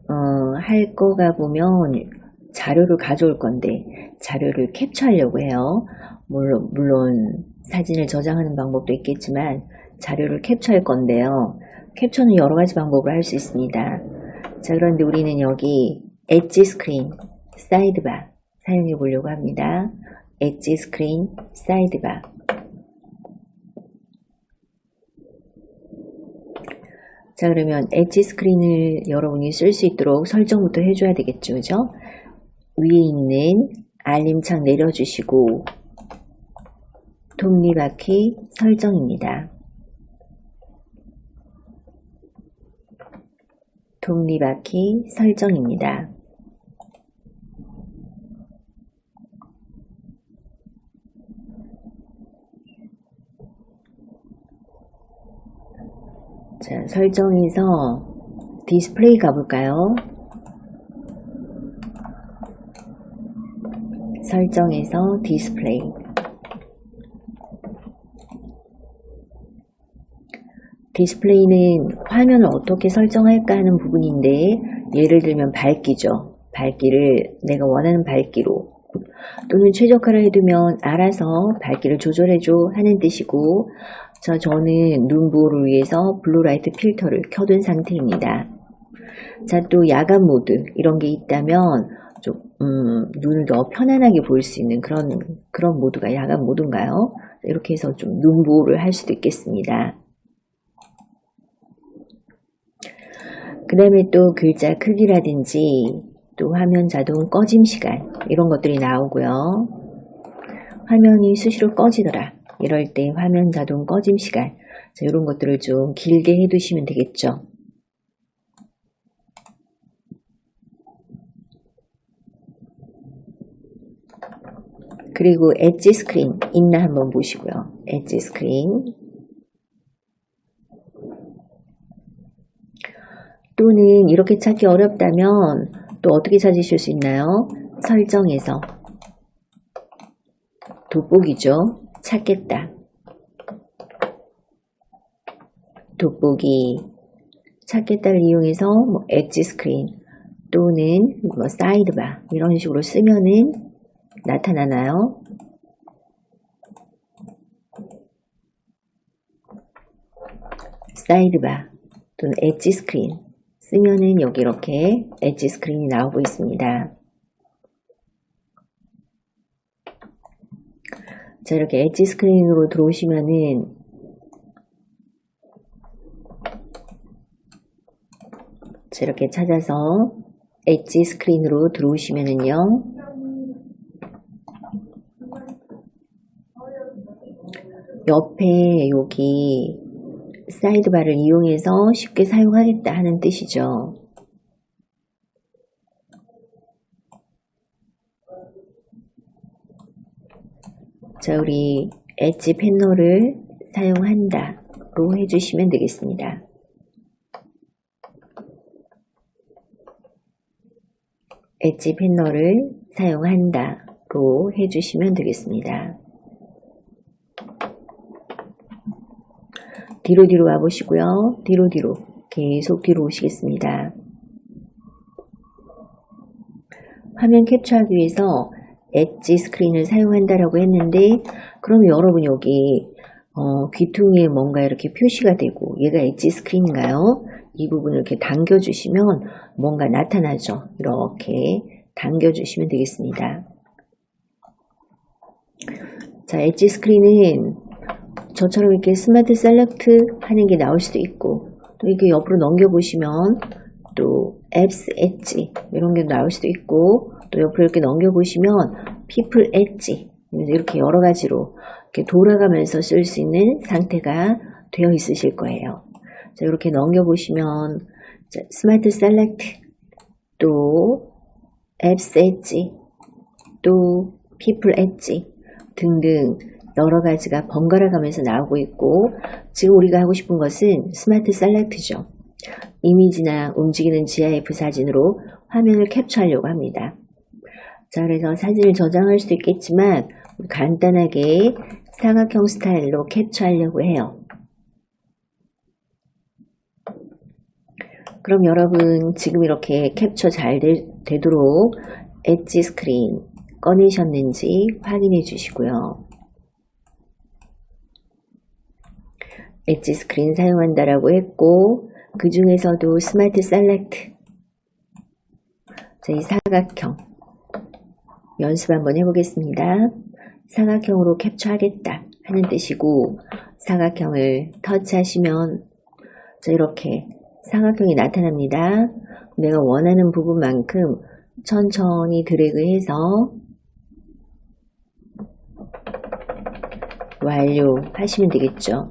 할 거가 보면 자료를 가져올 건데 자료를 캡처하려고 해요. 물론 사진을 저장하는 방법도 있겠지만 자료를 캡처할 건데요. 캡처는 여러 가지 방법으로 할 수 있습니다. 자, 그런데 우리는 여기 엣지 스크린, 사이드바 사용해 보려고 합니다. 엣지 스크린, 사이드바. 자, 그러면 엣지 스크린을 여러분이 쓸 수 있도록 설정부터 해줘야 되겠죠, 그죠? 위에 있는 알림창 내려주시고 톱니바퀴 설정입니다. 톱니바퀴 설정입니다. 자, 설정에서 디스플레이 가볼까요? 설정에서 디스플레이. 디스플레이는 화면을 어떻게 설정할까 하는 부분인데, 예를 들면 밝기죠. 밝기를 내가 원하는 밝기로 또는 최적화를 해두면 알아서 밝기를 조절해줘 하는 뜻이고, 저는 눈보호를 위해서 블루라이트 필터를 켜둔 상태입니다. 자, 또 야간 모드 이런 게 있다면 좀 눈을 더 편안하게 보일 수 있는 그런 모드가 야간 모드인가요? 이렇게 해서 좀 눈보호를 할 수도 있겠습니다. 그 다음에 또 글자 크기라든지 또 화면 자동 꺼짐 시간 이런 것들이 나오고요. 화면이 수시로 꺼지더라. 이럴 때 화면 자동 꺼짐 시간, 자, 이런 것들을 좀 길게 해두시면 되겠죠. 그리고 엣지 스크린 있나 한번 보시고요. 엣지 스크린. 또는 이렇게 찾기 어렵다면 또 어떻게 찾으실 수 있나요? 설정에서 돋보기죠. 찾겠다. 돋보기 찾겠다를 이용해서 엣지 스크린 또는 사이드바 이런 식으로 쓰면은 나타나나요? 사이드바 또는 엣지 스크린 쓰면은 여기 이렇게 엣지 스크린이 나오고 있습니다. 자, 이렇게 엣지 스크린으로 들어오시면은 자, 이렇게 찾아서 엣지 스크린으로 들어오시면은요. 옆에 여기 사이드바를 이용해서 쉽게 사용하겠다 하는 뜻이죠. 자, 우리 엣지 패널을 사용한다로 해주시면 되겠습니다. 엣지 패널을 사용한다로 해주시면 되겠습니다. 뒤로 와보시고요. 뒤로 계속 뒤로 오시겠습니다. 화면 캡처하기 위해서 엣지 스크린을 사용한다라고 했는데, 그러면 여러분 여기 귀퉁이에 뭔가 이렇게 표시가 되고 얘가 엣지 스크린인가요? 이 부분을 이렇게 당겨주시면 뭔가 나타나죠. 이렇게 당겨주시면 되겠습니다. 자, 엣지 스크린은 저처럼 이렇게 스마트 셀렉트 하는 게 나올 수도 있고, 또 이렇게 옆으로 넘겨보시면 또 앱스 엣지 이런 게 나올 수도 있고, 또 옆으로 이렇게 넘겨보시면 피플 엣지 이렇게 여러 가지로 이렇게 돌아가면서 쓸 수 있는 상태가 되어 있으실 거예요. 자, 이렇게 넘겨보시면 스마트 셀렉트 또 앱스 엣지 또 피플 엣지 등등 여러 가지가 번갈아 가면서 나오고 있고, 지금 우리가 하고 싶은 것은 스마트 셀렉트죠. 이미지나 움직이는 GIF 사진으로 화면을 캡처하려고 합니다. 자, 그래서 사진을 저장할 수도 있겠지만 간단하게 사각형 스타일로 캡처하려고 해요. 그럼 여러분 지금 이렇게 캡처 잘 되도록 엣지 스크린 꺼내셨는지 확인해 주시고요. 엣지 스크린 사용한다라고 했고, 그 중에서도 스마트 셀렉트, 이 사각형 연습 한번 해보겠습니다. 사각형으로 캡처하겠다 하는 뜻이고, 사각형을 터치하시면 이렇게 사각형이 나타납니다. 내가 원하는 부분만큼 천천히 드래그해서 완료하시면 되겠죠.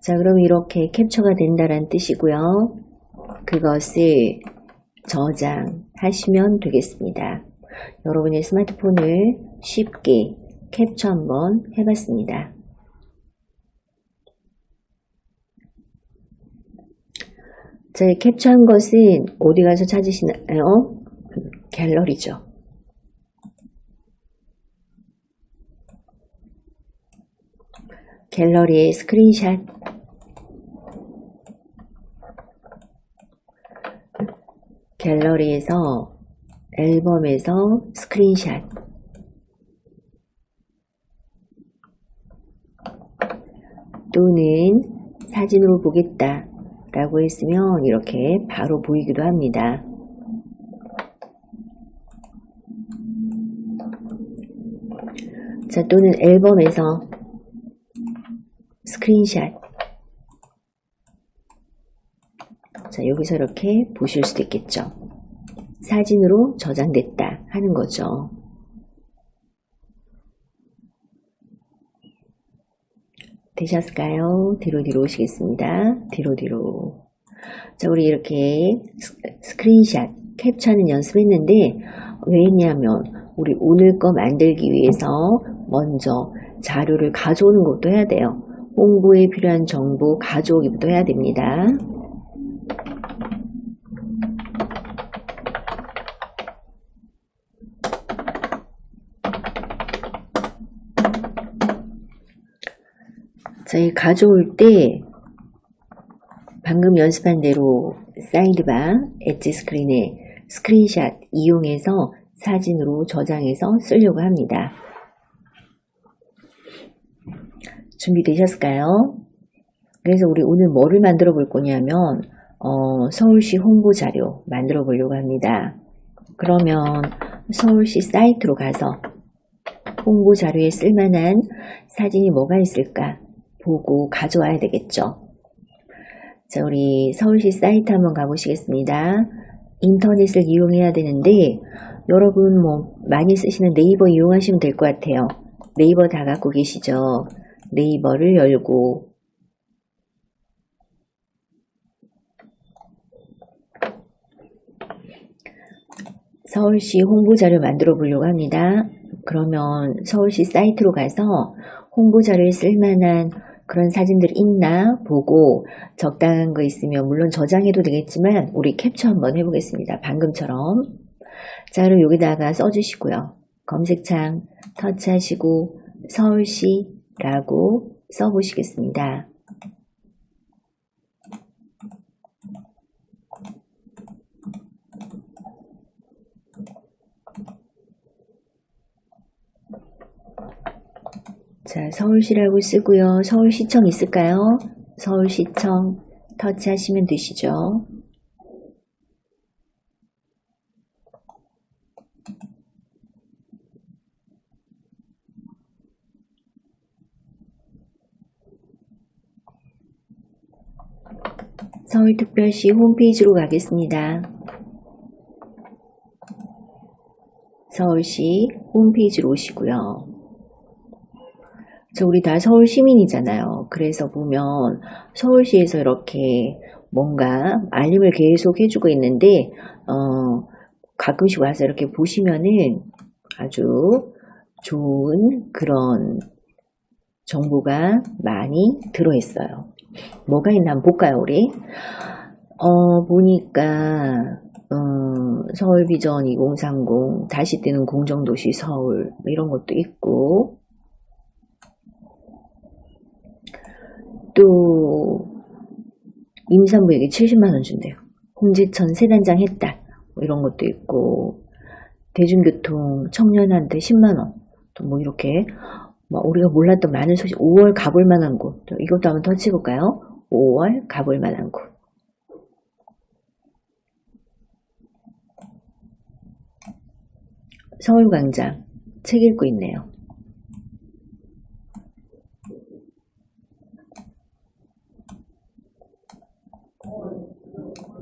자, 그럼 이렇게 캡처가 된다는 뜻이고요. 그것을 저장하시면 되겠습니다. 여러분의 스마트폰을 쉽게 캡처 한번 해봤습니다. 자, 캡처한 것은 어디 가서 찾으시나요? 갤러리죠. 갤러리의 스크린샷, 갤러리에서 앨범에서 스크린샷, 또는 사진으로 보겠다 라고 했으면 이렇게 바로 보이기도 합니다. 자, 또는 앨범에서 스크린샷. 자, 여기서 이렇게 보실 수도 있겠죠. 사진으로 저장됐다 하는 거죠. 되셨을까요? 뒤로 오시겠습니다. 뒤로. 자, 우리 이렇게 스크린샷 캡처하는 연습했는데, 왜 했냐면 우리 오늘 거 만들기 위해서 먼저 자료를 가져오는 것도 해야 돼요. 홍보에 필요한 정보 가져오기부터 해야 됩니다. 자, 이 가져올 때 방금 연습한 대로 사이드바, 엣지 스크린에 스크린샷 이용해서 사진으로 저장해서 쓰려고 합니다. 준비되셨을까요? 그래서 우리 오늘 뭐를 만들어 볼 거냐면 서울시 홍보 자료 만들어 보려고 합니다. 그러면 서울시 사이트로 가서 홍보 자료에 쓸만한 사진이 뭐가 있을까 보고 가져와야 되겠죠. 자, 우리 서울시 사이트 한번 가보시겠습니다. 인터넷을 이용해야 되는데 여러분 많이 쓰시는 네이버 이용하시면 될 것 같아요. 네이버 다 갖고 계시죠? 네이버를 열고 서울시 홍보자료 만들어 보려고 합니다. 그러면 서울시 사이트로 가서 홍보자료에 쓸만한 그런 사진들이 있나 보고 적당한 거 있으면 물론 저장해도 되겠지만 우리 캡처 한번 해보겠습니다. 방금처럼. 자, 그럼 여기다가 써주시고요. 검색창 터치하시고 서울시라고 써보시겠습니다. 자, 서울시라고 쓰고요. 서울시청 있을까요? 서울시청 터치하시면 되시죠. 서울특별시 홈페이지로 가겠습니다. 서울시 홈페이지로 오시고요. 우리 다 서울 시민이잖아요. 그래서 보면 서울시에서 이렇게 뭔가 알림을 계속 해주고 있는데 가끔씩 와서 이렇게 보시면은 아주 좋은 그런 정보가 많이 들어있어요. 뭐가 있나 한번 볼까요, 우리? 보니까 서울비전 2030 다시 뜨는 공정도시 서울 이런 것도 있고, 또 임산부에게 70만원 준대요. 홍지천 세단장 했다. 뭐 이런 것도 있고, 대중교통 청년한테 10만원. 또 뭐 이렇게, 우리가 몰랐던 많은 소식, 5월 가볼 만한 곳. 이것도 한번 터치해볼까요? 5월 가볼 만한 곳. 서울광장. 책 읽고 있네요.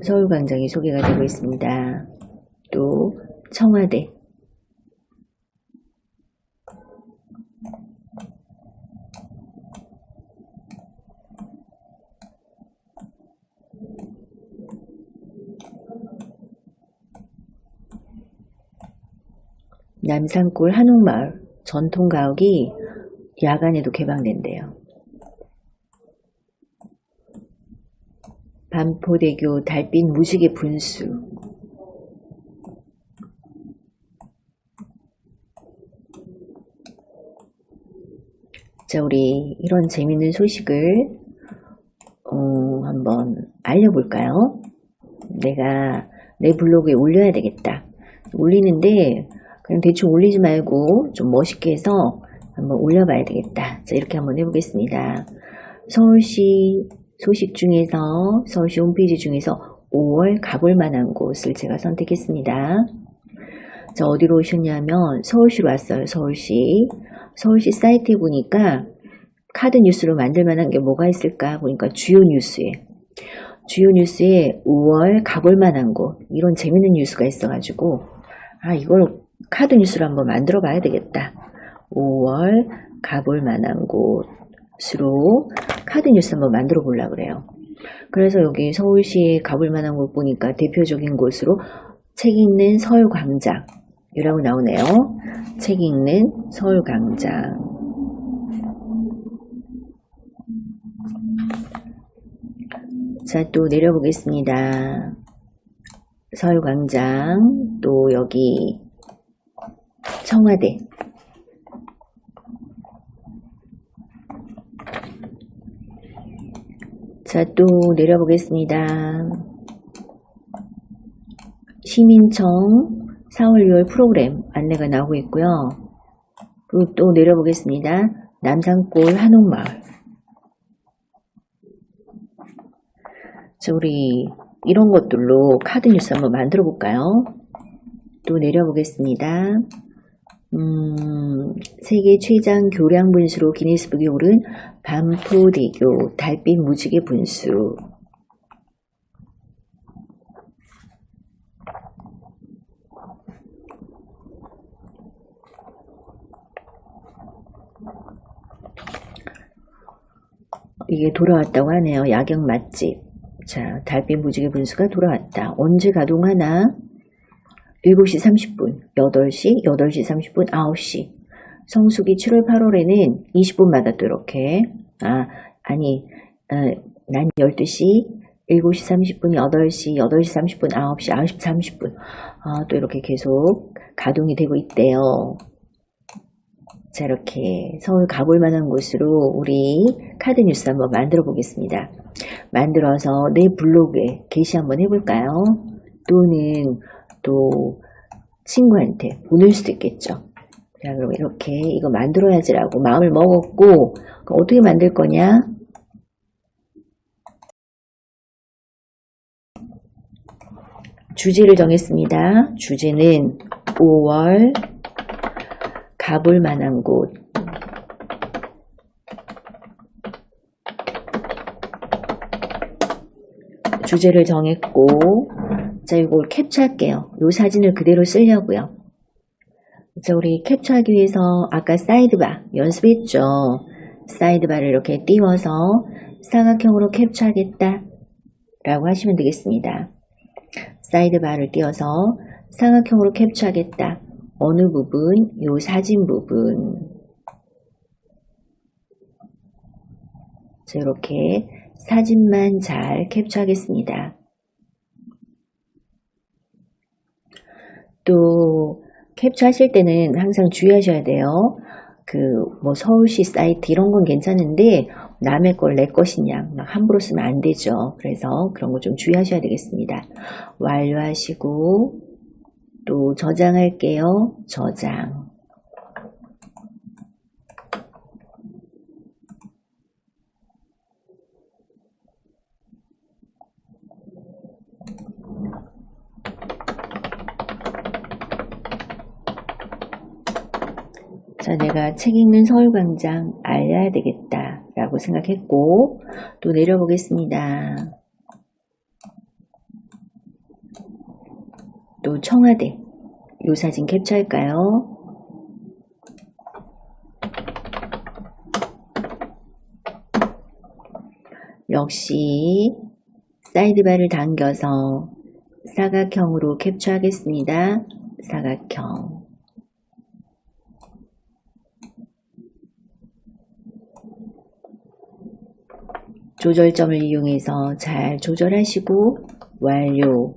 서울광장이 소개가 되고 있습니다. 또 청와대. 남산골 한옥마을 전통가옥이 야간에도 개방된대요. 반포대교 달빛 무지개 분수. 자, 우리 이런 재밌는 소식을 한번 알려볼까요? 내가 내 블로그에 올려야 되겠다. 올리는데 그냥 대충 올리지 말고 좀 멋있게 해서 한번 올려봐야 되겠다. 자, 이렇게 한번 해보겠습니다. 서울시 소식 중에서, 서울시 홈페이지 중에서 5월 가볼 만한 곳을 제가 선택했습니다. 자, 어디로 오셨냐면 서울시로 왔어요. 서울시 사이트에 보니까 카드 뉴스로 만들 만한 게 뭐가 있을까 보니까 주요 뉴스에 5월 가볼 만한 곳, 이런 재밌는 뉴스가 있어가지고 이걸 카드 뉴스로 한번 만들어 봐야 되겠다. 5월 가볼 만한 곳으로 카드 뉴스 한번 만들어 보려고 그래요. 그래서 여기 서울시에 가볼 만한 곳 보니까 대표적인 곳으로 책 읽는 서울광장이라고 나오네요. 책 읽는 서울광장. 자, 또 내려보겠습니다. 서울광장, 또 여기 청와대. 자, 또 내려보겠습니다. 시민청 4월 6월 프로그램 안내가 나오고 있고요. 그리고 또 내려보겠습니다. 남산골 한옥마을. 자, 우리 이런 것들로 카드 뉴스 한번 만들어 볼까요? 또 내려보겠습니다. 세계 최장 교량 분수로 기네스북에 오른 반포대교 달빛 무지개 분수. 이게 돌아왔다고 하네요. 야경 맛집. 자, 달빛 무지개 분수가 돌아왔다. 언제 가동하나? 7시 30분, 8시, 8시 30분, 9시. 성수기 7월 8월에는 20분마다 또 이렇게, 난 12시, 7시 30분, 8시, 8시 30분, 9시, 9시 30분. 또 이렇게 계속 가동이 되고 있대요. 자, 이렇게 서울 가볼 만한 곳으로 우리 카드 뉴스 한번 만들어 보겠습니다. 만들어서 내 블로그에 게시 한번 해볼까요? 또는 또 친구한테 보낼 수도 있겠죠. 자, 그럼 이렇게 이거 만들어야지라고 마음을 먹었고, 어떻게 만들 거냐? 주제를 정했습니다. 주제는 5월 가볼 만한 곳. 주제를 정했고, 자, 이걸 캡처할게요. 이 사진을 그대로 쓰려고요. 자, 우리 캡처하기 위해서 아까 사이드바 연습했죠. 사이드바를 이렇게 띄워서 사각형으로 캡처하겠다 라고 하시면 되겠습니다. 사이드바를 띄워서 사각형으로 캡처하겠다. 어느 부분? 요 사진 부분. 자, 이렇게 사진만 잘 캡처하겠습니다. 또 캡처하실 때는 항상 주의하셔야 돼요. 뭐 서울시 사이트 이런 건 괜찮은데 남의 걸 내 것인 양 막 함부로 쓰면 안 되죠. 그래서 그런 거 좀 주의하셔야 되겠습니다. 완료하시고 또 저장할게요. 저장. 자, 내가 책 읽는 서울광장 알려야 되겠다 라고 생각했고 또 내려보겠습니다. 또 청와대 이 사진 캡처할까요? 역시 사이드바를 당겨서 사각형으로 캡처하겠습니다. 사각형. 조절점을 이용해서 잘 조절하시고 완료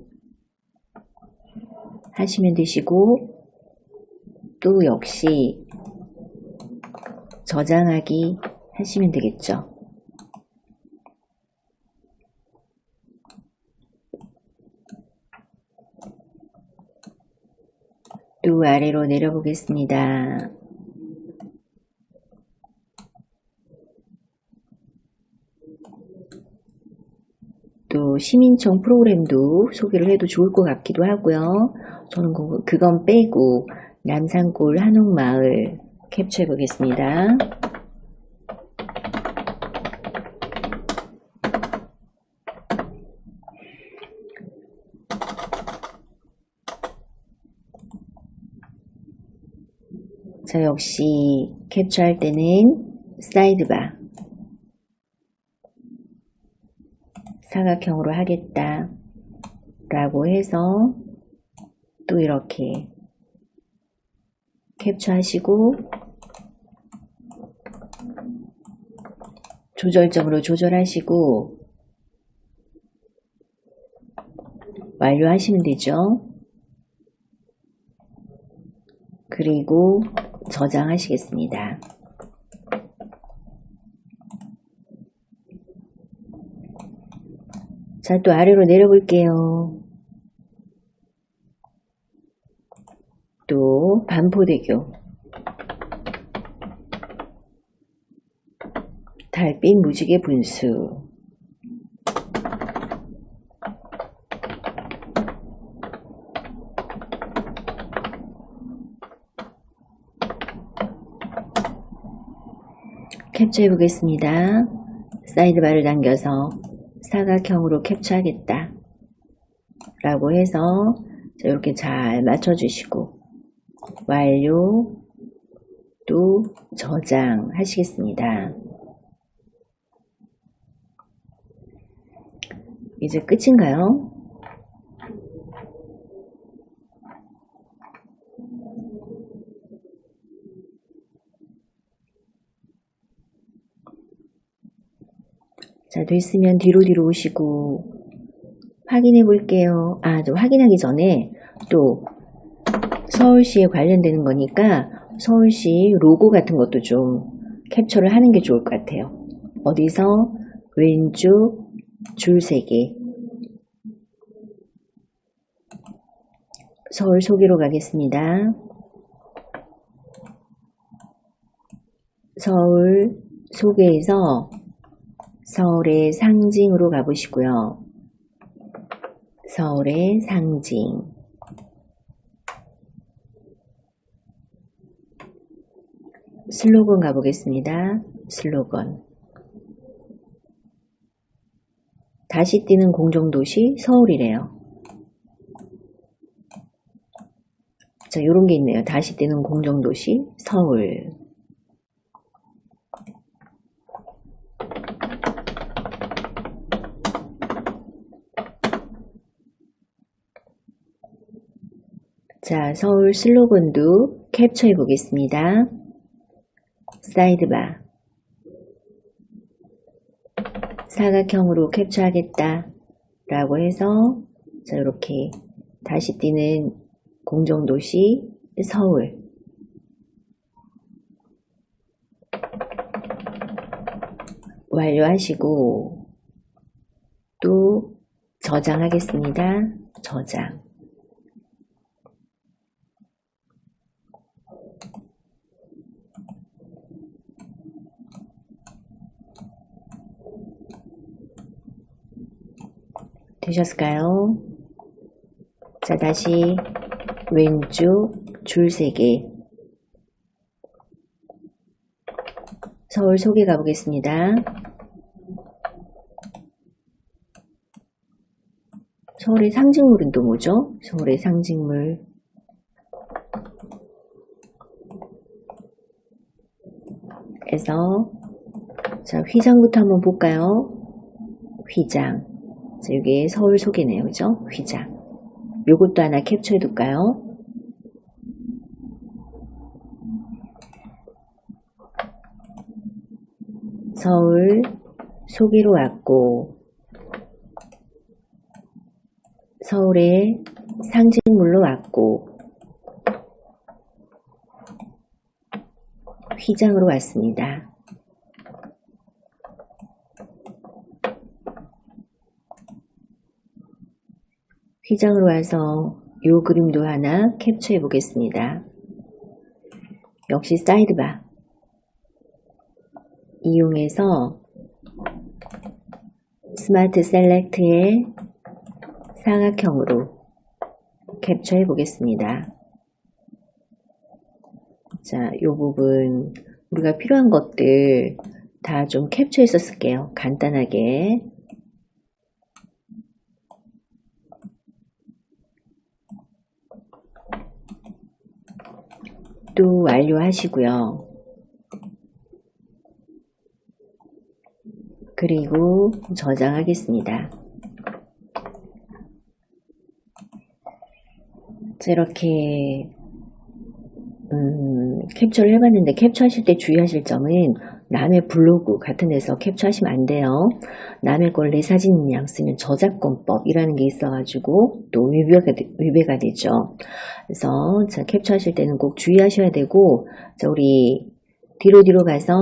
하시면 되시고 또 역시 저장하기 하시면 되겠죠. 또 아래로 내려보겠습니다. 또 시민청 프로그램도 소개를 해도 좋을 것 같기도 하고요. 저는 그건 빼고 남산골 한옥마을 캡처해 보겠습니다. 자, 역시 캡처할 때는 사이드바 사각형으로 하겠다 라고 해서 또 이렇게 캡처하시고 조절점으로 조절하시고 완료하시면 되죠. 그리고 저장하시겠습니다. 자, 또 아래로 내려볼게요. 또 반포대교 달빛 무지개 분수 캡처해 보겠습니다. 사이드바를 당겨서 사각형으로 캡처하겠다 라고 해서 이렇게 잘 맞춰주시고 완료 또 저장 하시겠습니다. 이제 끝인가요? 자, 됐으면 뒤로 오시고 확인해 볼게요. 좀 확인하기 전에 또 서울시에 관련되는 거니까 서울시 로고 같은 것도 좀 캡처를 하는 게 좋을 것 같아요. 어디서 왼쪽 줄 3개 서울 소개로 가겠습니다. 서울 소개에서 서울의 상징으로 가보시고요. 서울의 상징 슬로건 가보겠습니다. 슬로건 다시 뛰는 공정도시 서울이래요. 자, 요런 게 있네요. 다시 뛰는 공정도시 서울. 자, 서울 슬로건도 캡처해 보겠습니다. 사이드바 사각형으로 캡처하겠다 라고 해서 자, 이렇게 다시 뛰는 공정도시 서울 완료하시고 또 저장하겠습니다. 저장. 되셨을까요? 자, 다시 왼쪽 줄 3개. 서울 소개 가보겠습니다. 서울의 상징물은 또 뭐죠? 서울의 상징물. 에서 자, 휘장부터 한번 볼까요? 휘장. 자, 이게 서울 소개네요. 그죠? 휘장. 요것도 하나 캡처해 둘까요? 서울 소개로 왔고 서울의 상징물로 왔고 휘장으로 왔습니다. 휘장으로 와서 요 그림도 하나 캡처해 보겠습니다. 역시 사이드바 이용해서 스마트 셀렉트의 사각형으로 캡처해 보겠습니다. 자, 요 부분 우리가 필요한 것들 다 좀 캡처해서 쓸게요. 간단하게. 또 완료하시고요. 그리고 저장하겠습니다. 자, 이렇게 캡처를 해봤는데 캡처하실 때 주의하실 점은 남의 블로그 같은 데서 캡처하시면 안 돼요. 남의 걸 내 사진양 쓰면 저작권법이라는 게 있어가지고 또 위배가 되죠. 그래서 자, 캡처하실 때는 꼭 주의하셔야 되고, 자, 우리 뒤로 가서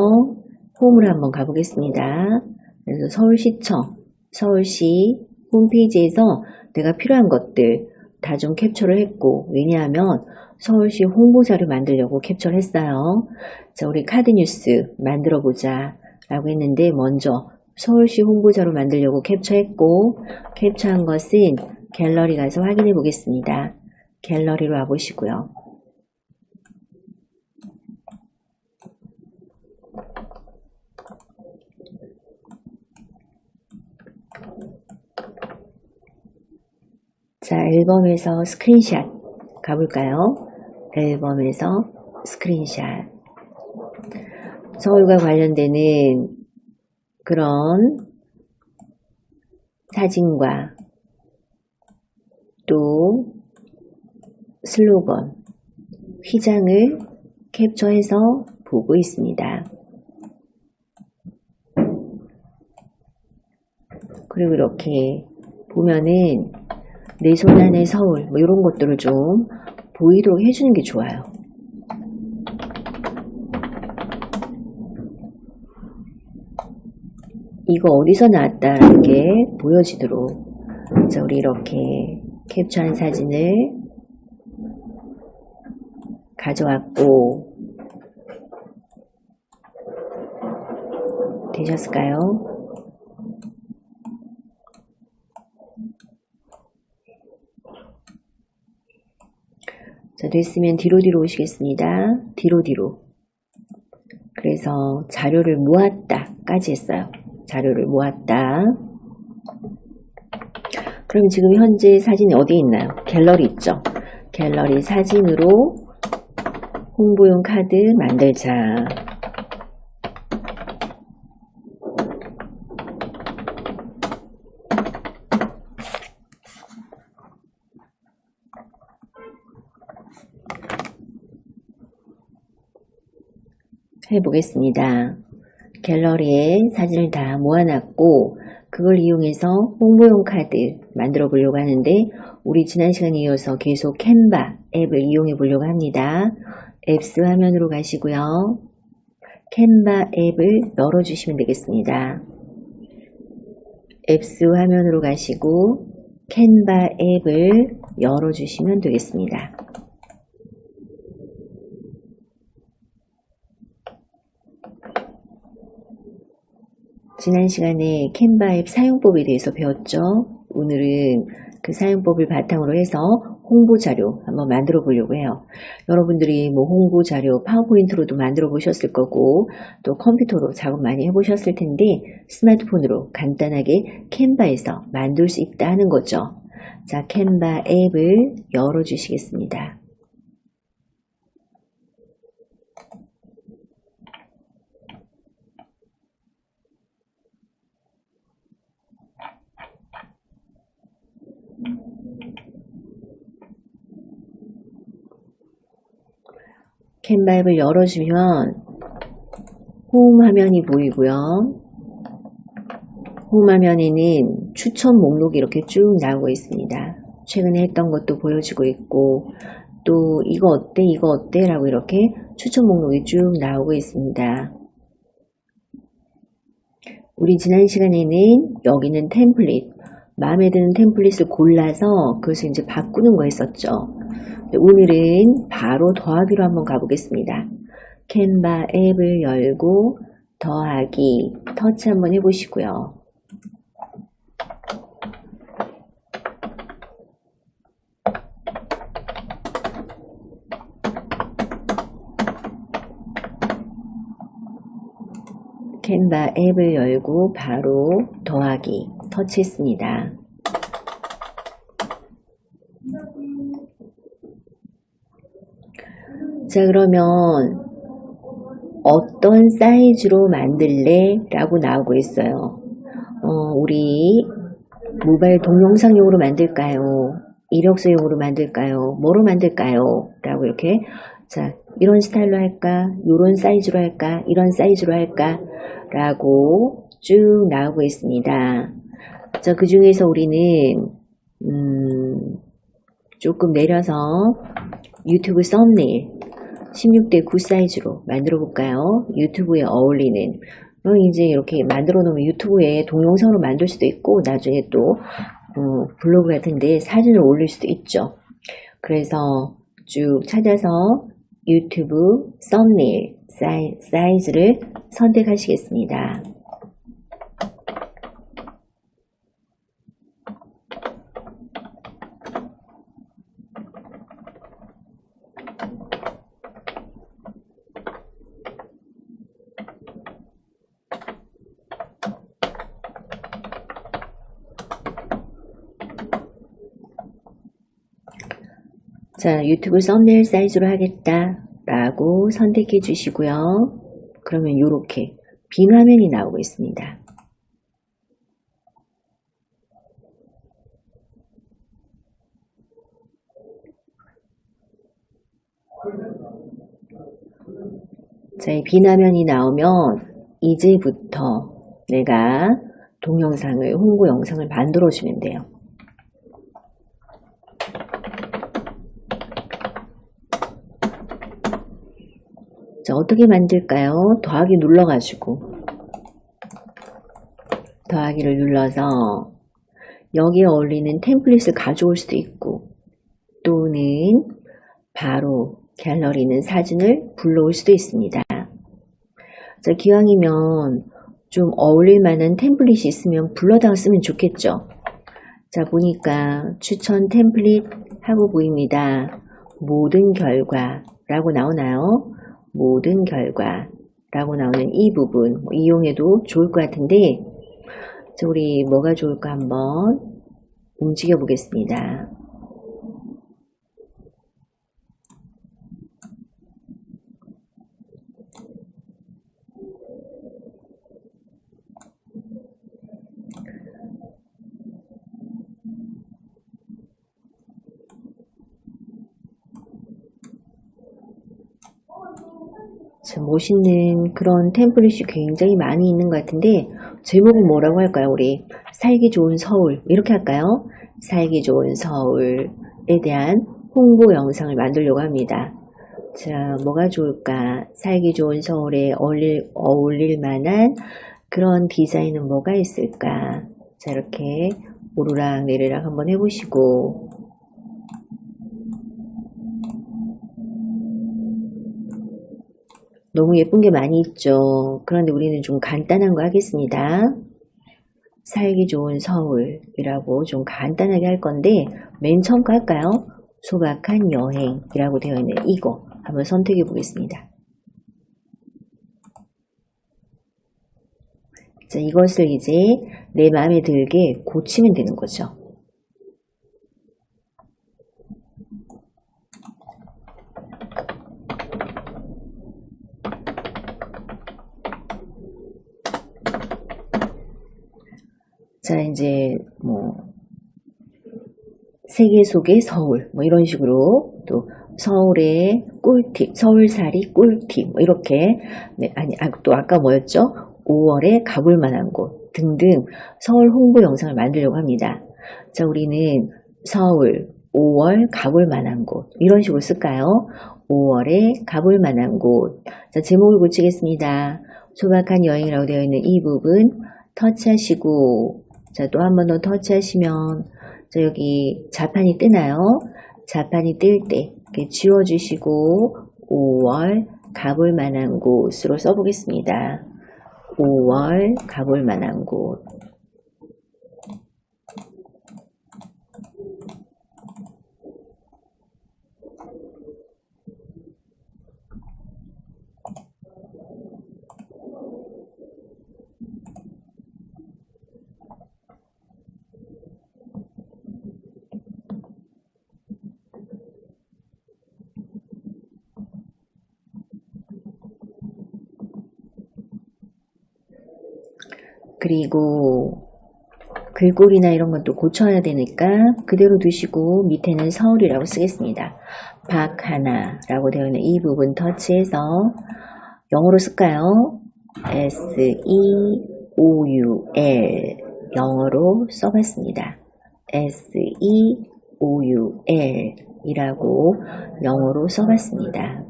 홈으로 한번 가보겠습니다. 그래서 서울시청, 서울시 홈페이지에서 내가 필요한 것들 다 좀 캡처를 했고, 왜냐하면 서울시 홍보자료 만들려고 캡처를 했어요. 자, 우리 카드뉴스 만들어 보자 라고 했는데 먼저 서울시 홍보자료 만들려고 캡처했고, 캡처한 것은 갤러리 가서 확인해 보겠습니다. 갤러리로 와보시고요. 자, 앨범에서 스크린샷 가볼까요? 앨범에서 스크린샷. 서울과 관련되는 그런 사진과 또 슬로건, 휘장을 캡처해서 보고 있습니다. 그리고 이렇게 보면은 내 손안의 서울 뭐 이런 것들을 좀 보이도록 해주는 게 좋아요. 이거 어디서 나왔다라는 게 보여지도록 자, 우리 이렇게 캡처한 사진을 가져왔고 되셨을까요? 자, 됐으면 뒤로 오시겠습니다. 뒤로. 그래서 자료를 모았다 까지 했어요. 자료를 모았다. 그럼 지금 현재 사진이 어디에 있나요? 갤러리 있죠? 갤러리 사진으로 홍보용 카드 만들자. 해보겠습니다. 갤러리에 사진을 다 모아놨고 그걸 이용해서 홍보용 카드 만들어 보려고 하는데 우리 지난 시간에 이어서 계속 캔바 앱을 이용해 보려고 합니다. 앱스 화면으로 가시고요. 캔바 앱을 열어주시면 되겠습니다. 앱스 화면으로 가시고 캔바 앱을 열어주시면 되겠습니다. 지난 시간에 캔바 앱 사용법에 대해서 배웠죠. 오늘은 그 사용법을 바탕으로 해서 홍보 자료 한번 만들어 보려고 해요. 여러분들이 뭐 홍보 자료 파워포인트로도 만들어 보셨을 거고 또 컴퓨터로 작업 많이 해보셨을 텐데 스마트폰으로 간단하게 캔바에서 만들 수 있다는 거죠. 자, 캔바 앱을 열어 주시겠습니다. 캔바 앱을 열어주면 홈 화면이 보이고요. 홈 화면에는 추천 목록이 이렇게 쭉 나오고 있습니다. 최근에 했던 것도 보여지고 있고 또 이거 어때 이거 어때 라고 이렇게 추천 목록이 쭉 나오고 있습니다. 우리 지난 시간에는 여기는 템플릿, 마음에 드는 템플릿을 골라서 그것을 이제 바꾸는 거 했었죠. 오늘은 바로 더하기로 한번 가보겠습니다. 캔바 앱을 열고 더하기 터치 한번 해보시고요. 캔바 앱을 열고 바로 더하기 터치했습니다. 자, 그러면 어떤 사이즈로 만들래? 라고 나오고 있어요. 우리 모바일 동영상용으로 만들까요? 이력서용으로 만들까요? 뭐로 만들까요? 라고 이렇게 자, 이런 스타일로 할까? 이런 사이즈로 할까? 이런 사이즈로 할까? 라고 쭉 나오고 있습니다. 자, 그 중에서 우리는 조금 내려서 유튜브 썸네일 16대 9 사이즈로 만들어 볼까요? 유튜브에 어울리는 이제 이렇게 만들어 놓으면 유튜브에 동영상으로 만들 수도 있고 나중에 또 블로그 같은데 사진을 올릴 수도 있죠. 그래서 쭉 찾아서 유튜브 썸네일 사이즈를 선택하시겠습니다. 자, 유튜브 썸네일 사이즈로 하겠다 라고 선택해 주시고요. 그러면 이렇게 빈 화면이 나오고 있습니다. 자, 이 빈 화면이 나오면 이제부터 내가 동영상을, 홍보 영상을 만들어 주면 돼요. 자, 어떻게 만들까요? 더하기 눌러가지고 더하기를 눌러서 여기에 어울리는 템플릿을 가져올 수도 있고 또는 바로 갤러리는 사진을 불러올 수도 있습니다. 자, 기왕이면 좀 어울릴 만한 템플릿이 있으면 불러다가 쓰면 좋겠죠. 자, 보니까 추천 템플릿 하고 보입니다. 모든 결과라고 나오나요? 모든 결과라고 나오는 이 부분 이용해도 좋을 것 같은데 자, 우리 뭐가 좋을까 한번 움직여 보겠습니다. 참 멋있는 그런 템플릿이 굉장히 많이 있는 것 같은데 제목은 뭐라고 할까요? 우리 살기 좋은 서울 이렇게 할까요? 살기 좋은 서울에 대한 홍보 영상을 만들려고 합니다. 자, 뭐가 좋을까? 살기 좋은 서울에 어울릴 만한 그런 디자인은 뭐가 있을까? 자, 이렇게 오르락 내리락 한번 해보시고, 너무 예쁜 게 많이 있죠. 그런데 우리는 좀 간단한 거 하겠습니다. 살기 좋은 서울이라고 좀 간단하게 할 건데, 맨 처음 거 할까요? 소박한 여행이라고 되어 있는 이거 한번 선택해 보겠습니다. 자, 이것을 이제 내 마음에 들게 고치면 되는 거죠. 자, 이제 세계 속의 서울 이런 식으로 또 서울의 꿀팁, 서울살이 꿀팁 이렇게 또 아까 뭐였죠? 5월에 가볼 만한 곳 등등 서울 홍보 영상을 만들려고 합니다. 자, 우리는 서울 5월 가볼 만한 곳 이런 식으로 쓸까요? 5월에 가볼 만한 곳. 자, 제목을 고치겠습니다. 소박한 여행이라고 되어 있는 이 부분 터치하시고, 자, 또 한 번 더 터치하시면 자, 여기 자판이 뜨나요? 자판이 뜰 때 이렇게 지워주시고 5월 가볼 만한 곳으로 써보겠습니다. 5월 가볼 만한 곳. 그리고 글꼴이나 이런 것도 고쳐야 되니까 그대로 두시고 밑에는 서울이라고 쓰겠습니다. 박하나라고 되어 있는 이 부분 터치해서 영어로 쓸까요? SEOUL 영어로 써봤습니다. SEOUL 이라고 영어로 써봤습니다.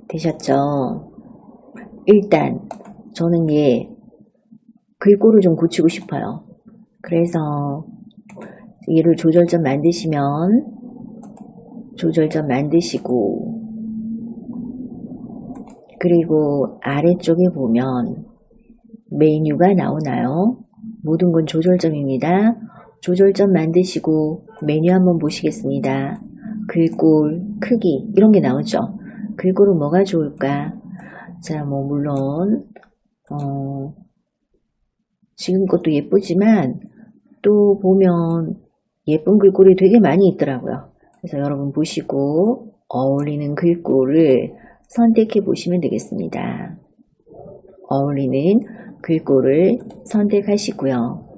되셨죠? 일단 저는 글꼴을 좀 고치고 싶어요. 그래서 얘를 조절점 만드시면 조절점 만드시고, 그리고 아래쪽에 보면 메뉴가 나오나요? 모든 건 조절점입니다. 조절점 만드시고 메뉴 한번 보시겠습니다. 글꼴, 크기 이런 게 나오죠. 글꼴은 뭐가 좋을까? 자, 물론 지금 것도 예쁘지만 또 보면 예쁜 글꼴이 되게 많이 있더라고요. 그래서 여러분 보시고 어울리는 글꼴을 선택해 보시면 되겠습니다. 어울리는 글꼴을 선택하시고요.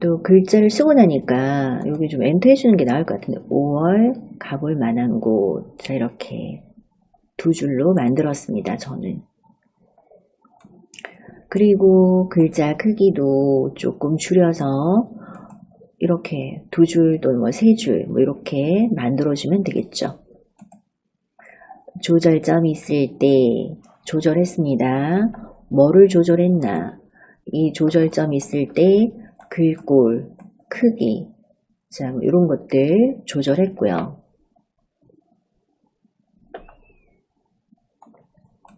또 글자를 쓰고 나니까 여기 좀 엔터 해주는 게 나을 것 같은데 5월 가볼 만한 곳. 자, 이렇게 두 줄로 만들었습니다. 저는. 그리고 글자 크기도 조금 줄여서 이렇게 두 줄 또는 세 줄 이렇게 만들어주면 되겠죠. 조절점이 있을 때 조절했습니다. 뭐를 조절했나? 이 조절점이 있을 때 글꼴, 크기, 자, 이런 것들 조절했고요.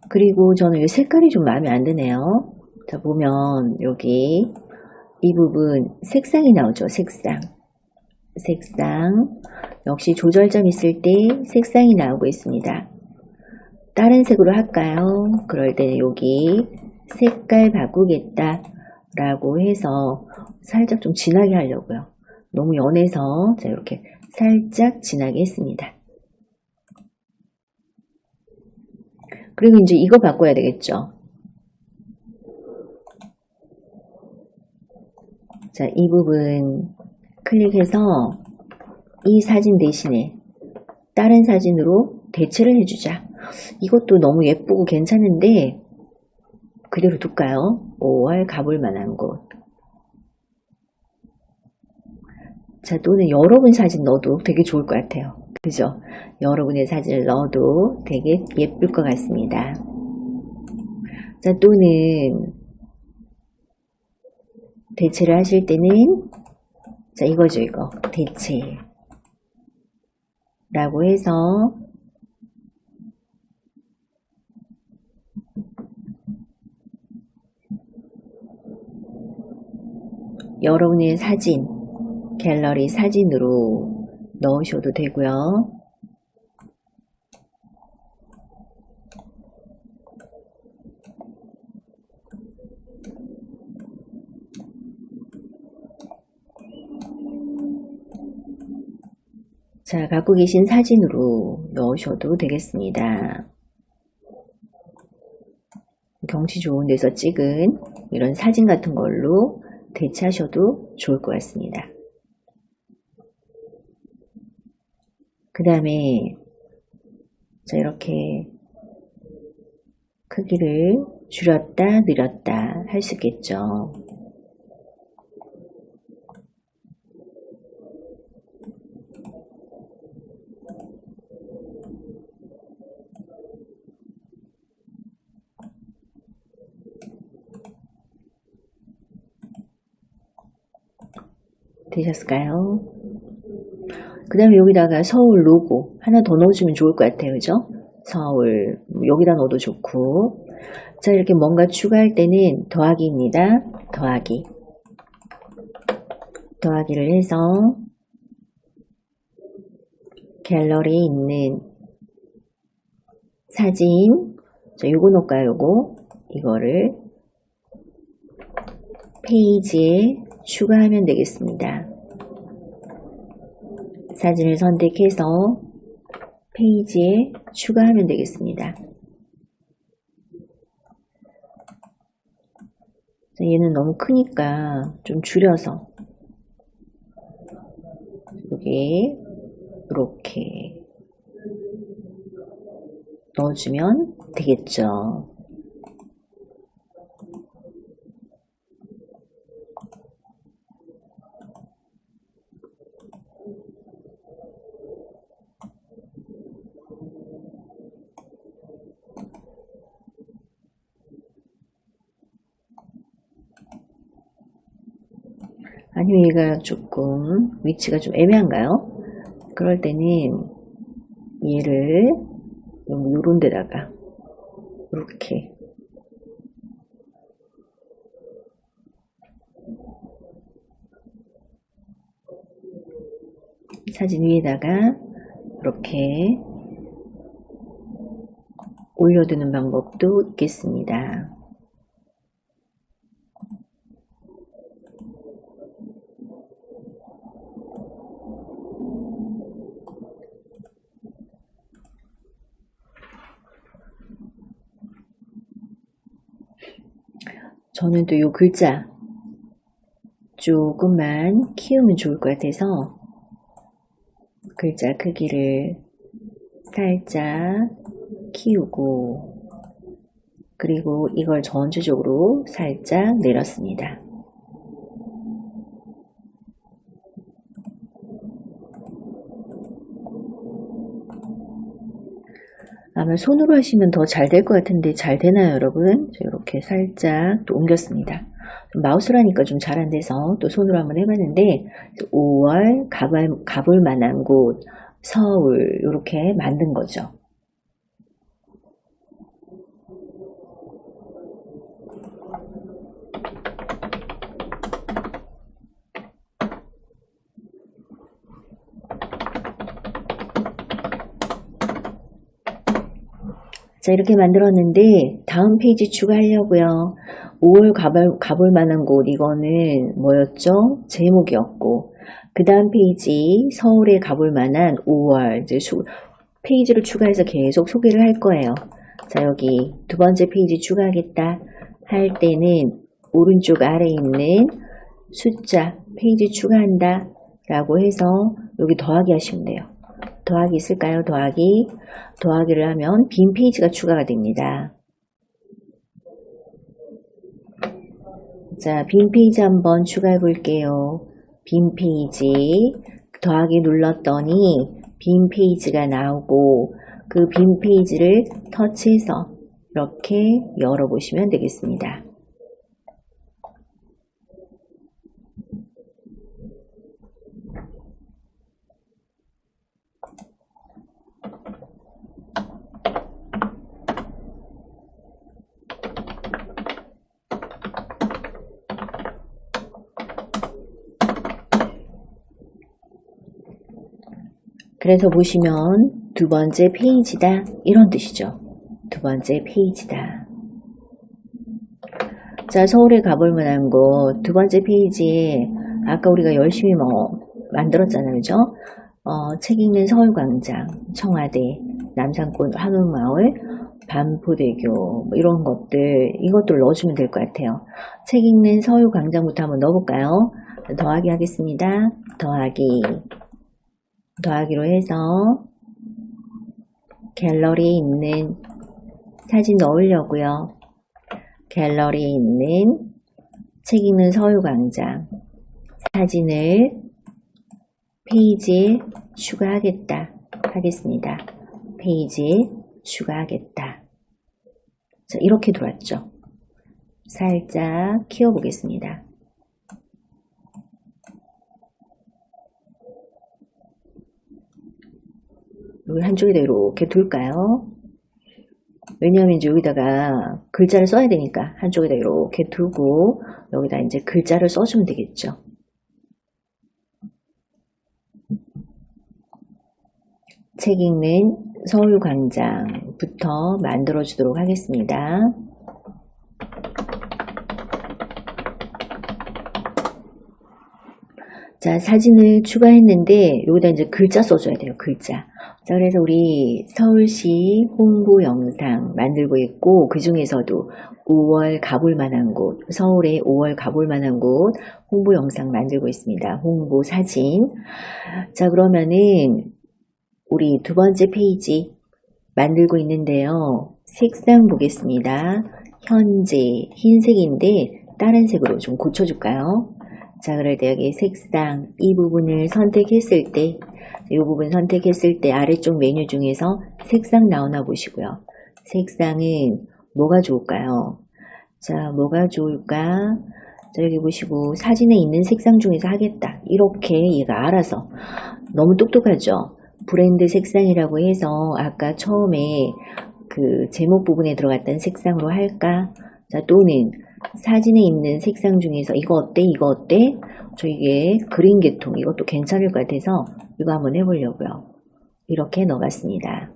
그리고 저는 이 색깔이 좀 마음에 안 드네요. 자, 보면 여기 이 부분 색상이 나오죠. 색상. 역시 조절점 있을 때 색상이 나오고 있습니다. 다른 색으로 할까요? 그럴 때는 여기 색깔 바꾸겠다 라고 해서 살짝 좀 진하게 하려고요. 너무 연해서 자, 이렇게 살짝 진하게 했습니다. 그리고 이제 이거 바꿔야 되겠죠. 자, 이 부분 클릭해서 이 사진 대신에 다른 사진으로 대체를 해주자. 이것도 너무 예쁘고 괜찮은데 그대로 둘까요? 5월 가볼 만한 곳. 자, 또는 여러분 사진 넣어도 되게 좋을 것 같아요. 그죠? 여러분의 사진을 넣어도 되게 예쁠 것 같습니다. 자, 또는 대체를 하실 때는 자, 이거죠, 이거. 대체 라고 해서 여러분의 사진, 갤러리 사진으로 넣으셔도 되고요. 자, 갖고 계신 사진으로 넣으셔도 되겠습니다. 경치 좋은 데서 찍은 이런 사진 같은 걸로 대체하셔도 좋을 것 같습니다. 그 다음에 자, 이렇게 크기를 줄였다 늘렸다 할 수 있겠죠. 되셨을까요? 그 다음에 여기다가 서울 로고 하나 더 넣어주면 좋을 것 같아요. 그죠? 서울 여기다 넣어도 좋고. 자, 이렇게 뭔가 추가할 때는 더하기입니다. 더하기를 해서 갤러리에 있는 사진, 자, 요거 넣을까요? 요거 이거를 페이지에 추가하면 되겠습니다. 사진을 선택해서 페이지에 추가하면 되겠습니다. 자, 얘는 너무 크니까 좀 줄여서 여기 이렇게 넣어주면 되겠죠. 아니면 얘가 조금 위치가 좀 애매한가요? 그럴 때는 얘를 요런 데다가 이렇게 사진 위에다가 이렇게 올려두는 방법도 있겠습니다. 저는 또 요 글자 조금만 키우면 좋을 것 같아서 글자 크기를 살짝 키우고 그리고 이걸 전체적으로 살짝 내렸습니다. 아마 손으로 하시면 더 잘 될 것 같은데 잘 되나요, 여러분? 이렇게 살짝 또 옮겼습니다. 마우스로 하니까 좀 잘 안 돼서 또 손으로 한번 해봤는데 5월 가볼 만한 곳 서울 이렇게 만든 거죠. 자, 이렇게 만들었는데 다음 페이지 추가하려고요. 5월 가볼 만한 곳 이거는 뭐였죠? 제목이었고 그 다음 페이지 서울에 가볼 만한 5월 이제 페이지를 추가해서 계속 소개를 할 거예요. 자, 여기 두 번째 페이지 추가하겠다 할 때는 오른쪽 아래에 있는 숫자 페이지 추가한다 라고 해서 여기 더하기 하시면 돼요. 더하기 있을까요? 더하기를 하면 빈 페이지가 추가가 됩니다. 자, 빈 페이지 한번 추가해 볼게요. 빈 페이지 더하기 눌렀더니 빈 페이지가 나오고 그 빈 페이지를 터치해서 이렇게 열어보시면 되겠습니다. 그래서 보시면 두 번째 페이지다 이런 뜻이죠. 두 번째 페이지다. 자, 서울에 가볼 만한 곳 두 번째 페이지에 아까 우리가 열심히 만들었잖아요. 그죠? 책 읽는 서울광장, 청와대, 남산골 한옥마을, 반포대교 이런 것들 이것들 넣어주면 될 것 같아요. 책 읽는 서울광장부터 한번 넣어볼까요? 더하기 하겠습니다. 더하기로 해서 갤러리에 있는 사진 넣으려고요. 갤러리에 있는 책 읽는 서울광장 사진을 페이지에 추가하겠다 하겠습니다. 페이지에 추가하겠다. 자, 이렇게 들어왔죠. 살짝 키워보겠습니다. 여기 한쪽에다 이렇게 둘까요? 왜냐하면 이제 여기다가 글자를 써야 되니까 한쪽에다 이렇게 두고 여기다 이제 글자를 써주면 되겠죠. 책 읽는 서울광장부터 만들어 주도록 하겠습니다. 자, 사진을 추가했는데 여기다 이제 글자 써줘야 돼요. 글자. 자, 그래서 우리 서울시 홍보 영상 만들고 있고 그 중에서도 5월 가볼 만한 곳, 서울에 5월 가볼 만한 곳 홍보 영상 만들고 있습니다. 홍보 사진. 자, 그러면은 우리 두 번째 페이지 만들고 있는데요. 색상 보겠습니다. 현재 흰색인데 다른 색으로 좀 고쳐줄까요? 자, 그럴 때 여기 색상 이 부분을 선택했을 때 이 부분 선택했을 때 아래쪽 메뉴 중에서 색상 나오나 보시고요. 색상은 뭐가 좋을까요? 자, 뭐가 좋을까? 자, 여기 보시고 사진에 있는 색상 중에서 하겠다. 이렇게 얘가 알아서 너무 똑똑하죠? 브랜드 색상이라고 해서 아까 처음에 그 제목 부분에 들어갔던 색상으로 할까? 자, 또는 사진에 있는 색상 중에서 이거 어때? 이거 어때? 저 이게 그린 계통 이것도 괜찮을 것 같아서 이거 한번 해보려고요. 이렇게 넣어봤습니다.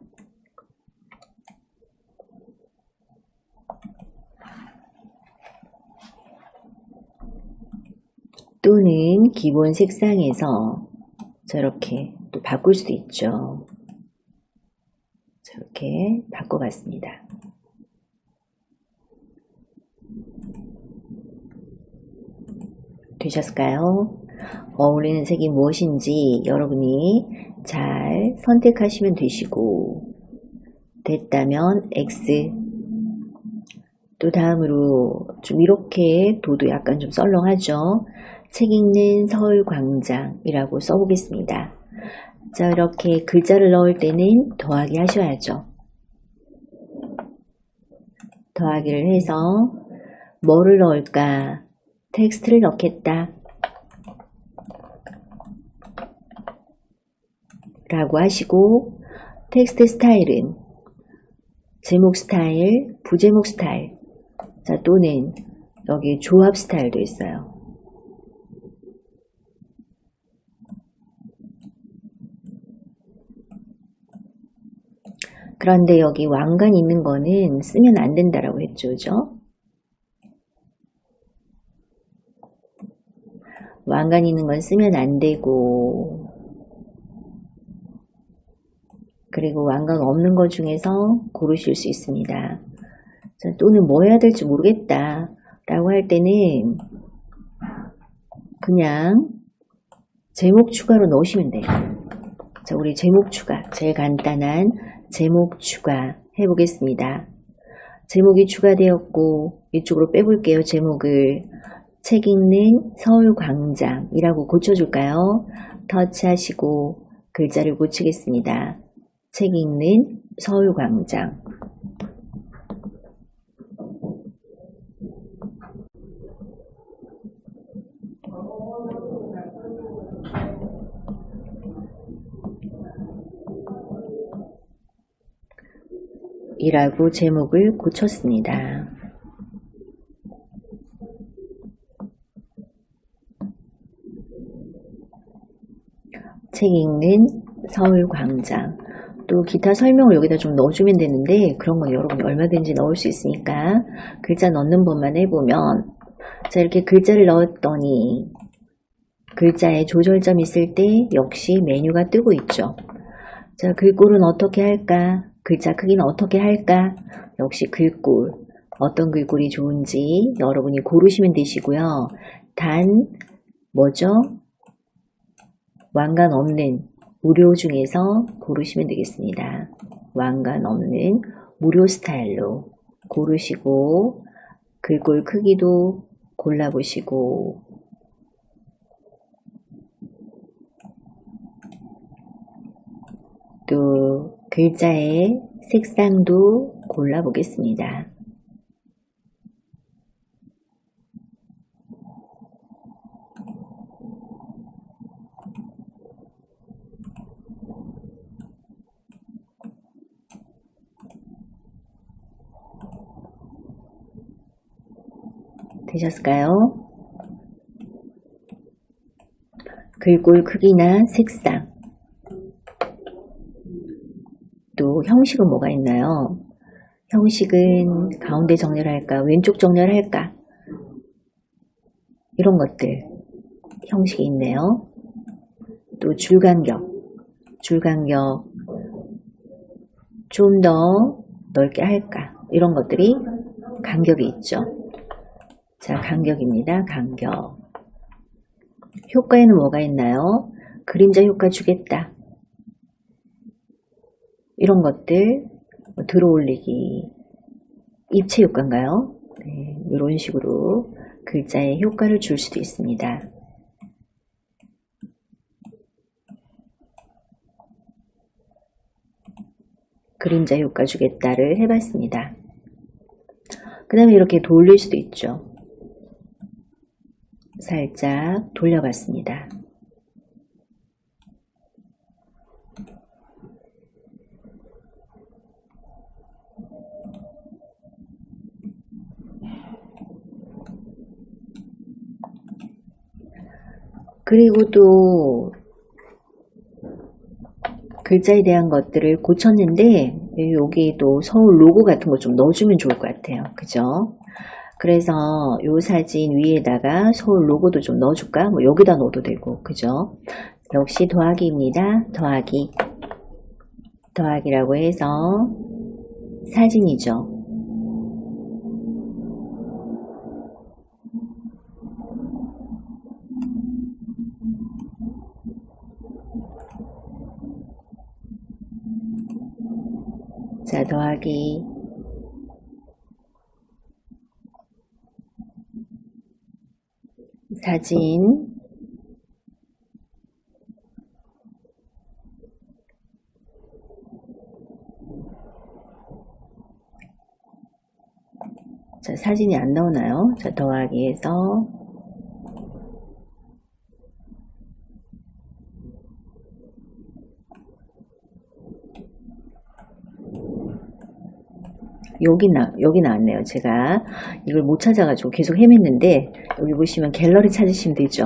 또는 기본 색상에서 저렇게 또 바꿀 수도 있죠. 저렇게 바꿔봤습니다. 되셨을까요? 어울리는 색이 무엇인지 여러분이 잘 선택하시면 되시고 됐다면 X 또 다음으로 좀 이렇게 도도 약간 좀 썰렁하죠. 책 읽는 서울광장이라고 써보겠습니다. 자, 이렇게 글자를 넣을 때는 더하기 하셔야죠. 더하기를 해서 뭐를 넣을까? 텍스트를 넣겠다 라고 하시고 텍스트 스타일은 제목 스타일, 부제목 스타일 자, 또는 여기 조합 스타일도 있어요. 그런데 여기 왕관 있는 거는 쓰면 안 된다라고 했죠. 그죠? 왕관 있는 건 쓰면 안 되고 그리고 왕관 없는 것 중에서 고르실 수 있습니다. 자, 또는 뭐 해야 될지 모르겠다 라고 할 때는 그냥 제목 추가로 넣으시면 돼요. 자, 우리 제목 추가 제일 간단한 제목 추가 해보겠습니다. 제목이 추가되었고 이쪽으로 빼볼게요. 제목을 책 읽는 서울광장이라고 고쳐줄까요? 터치하시고 글자를 고치겠습니다. 책 읽는 서울광장. 이라고 제목을 고쳤습니다. 책 읽는 서울광장. 또 기타 설명을 여기다 좀 넣어주면 되는데 그런 건 여러분이 얼마든지 넣을 수 있으니까 글자 넣는 법만 해보면, 자, 이렇게 글자를 넣었더니 글자에 조절점 있을 때 역시 메뉴가 뜨고 있죠. 자, 글꼴은 어떻게 할까? 글자 크기는 어떻게 할까? 역시 글꼴. 어떤 글꼴이 좋은지 여러분이 고르시면 되시고요. 단, 뭐죠? 왕관 없는 무료 중에서 고르시면 되겠습니다. 왕관 없는 무료 스타일로 고르시고 글꼴 크기도 골라보시고 또 글자의 색상도 골라보겠습니다. 되셨을까요? 글꼴 크기나 색상, 또 형식은 뭐가 있나요? 형식은 가운데 정렬할까, 왼쪽 정렬할까, 이런 것들 형식이 있네요. 또 줄간격 좀 더 넓게 할까, 이런 것들이 간격이 있죠. 자, 간격입니다. 간격. 효과에는 뭐가 있나요? 그림자 효과 주겠다, 이런 것들, 들어올리기, 입체 효과인가요? 네, 이런 식으로 글자에 효과를 줄 수도 있습니다. 그림자 효과 주겠다를 해봤습니다. 그 다음에 이렇게 돌릴 수도 있죠. 살짝 돌려봤습니다. 그리고 또 글자에 대한 것들을 고쳤는데 여기도 서울 로고 같은 거 좀 넣어주면 좋을 것 같아요. 그죠? 그래서 요 사진 위에다가 서울 로고도 좀 넣어줄까? 뭐 여기다 넣어도 되고, 그죠? 역시 더하기입니다. 더하기라고 해서 사진이죠. 자, 더하기. 사진. 자, 사진이 안 나오나요? 자, 더하기해서 여기 나왔네요. 제가 이걸 못 찾아가지고 계속 헤맸는데, 여기 보시면 갤러리 찾으시면 되죠.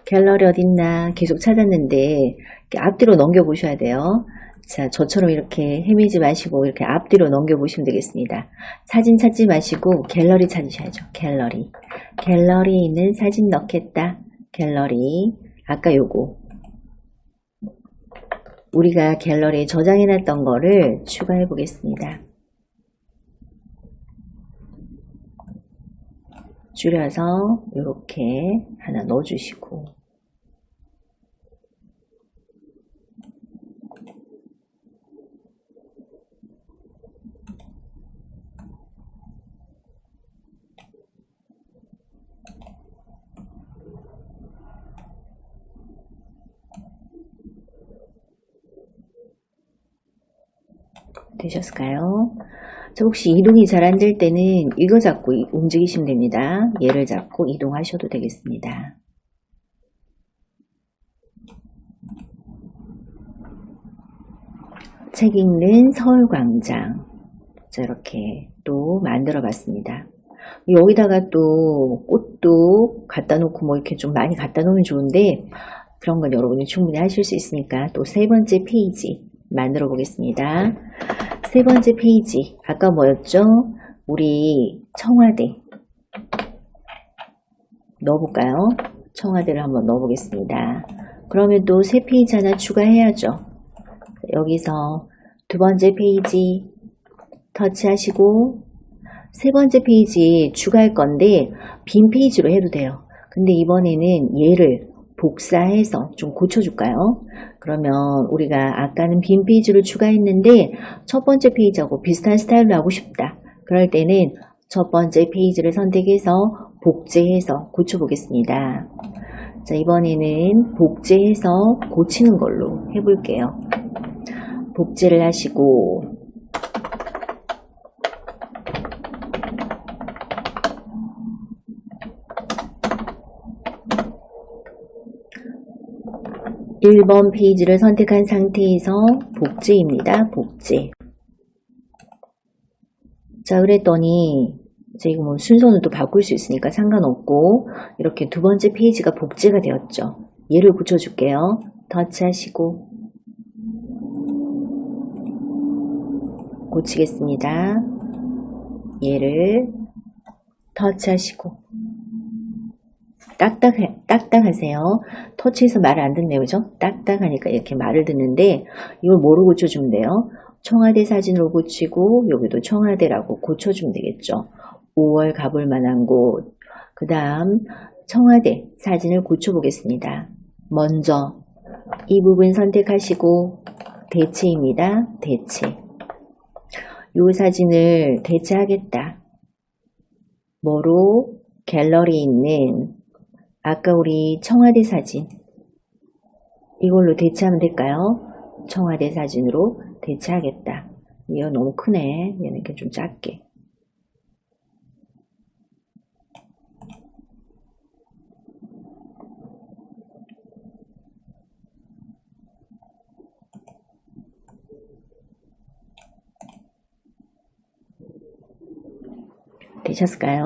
갤러리 어딨나 계속 찾았는데 이렇게 앞뒤로 넘겨 보셔야 돼요. 자, 저처럼 이렇게 헤매지 마시고 이렇게 앞뒤로 넘겨 보시면 되겠습니다. 사진 찾지 마시고 갤러리 찾으셔야죠. 갤러리에 있는 사진 넣겠다. 갤러리. 아까 요거 우리가 갤러리에 저장해 놨던 거를 추가해 보겠습니다. 줄여서 이렇게 하나 넣어주시고, 되셨을까요? 자, 혹시 이동이 잘 안 될 때는 이거 잡고 움직이시면 됩니다. 얘를 잡고 이동하셔도 되겠습니다. 책 읽는 서울광장. 자, 이렇게 또 만들어 봤습니다. 여기다가 또 꽃도 갖다 놓고 뭐 이렇게 좀 많이 갖다 놓으면 좋은데 그런 건 여러분이 충분히 하실 수 있으니까 또 세 번째 페이지 만들어 보겠습니다. 세 번째 페이지 아까 뭐였죠? 우리 청와대 넣어볼까요? 청와대를 한번 넣어보겠습니다. 그러면 또 세 페이지 하나 추가해야죠. 여기서 두 번째 페이지 터치하시고 세 번째 페이지 추가할 건데 빈 페이지로 해도 돼요. 근데 이번에는 얘를 복사해서 좀 고쳐줄까요? 그러면 우리가 아까는 빈 페이지를 추가했는데 첫 번째 페이지하고 비슷한 스타일로 하고 싶다. 그럴 때는 첫 번째 페이지를 선택해서 복제해서 고쳐보겠습니다. 자, 이번에는 복제해서 고치는 걸로 해볼게요. 복제를 하시고 (1번) 페이지를 선택한 상태에서 복제입니다. 복제. 자, 그랬더니 이거 뭐 순서는 또 바꿀 수 있으니까 상관없고 이렇게 두 번째 페이지가 복제가 되었죠. 얘를 고쳐줄게요. 터치하시고 고치겠습니다. 얘를 터치하시고 딱딱하세요. 터치해서 말을 안 듣네요. 그죠? 딱딱하니까 이렇게 말을 듣는데 이걸 뭐로 고쳐주면 돼요? 청와대 사진으로 고치고 여기도 청와대라고 고쳐주면 되겠죠. 5월 가볼 만한 곳. 그 다음 청와대 사진을 고쳐보겠습니다. 먼저 이 부분 선택하시고 대체입니다. 대체. 이 사진을 대체하겠다. 뭐로? 갤러리에 있는 아까 우리 청와대 사진 이걸로 대체하면 될까요? 청와대 사진으로 대체하겠다. 얘가 너무 크네. 얘는 이렇게 좀 작게. 되셨을까요?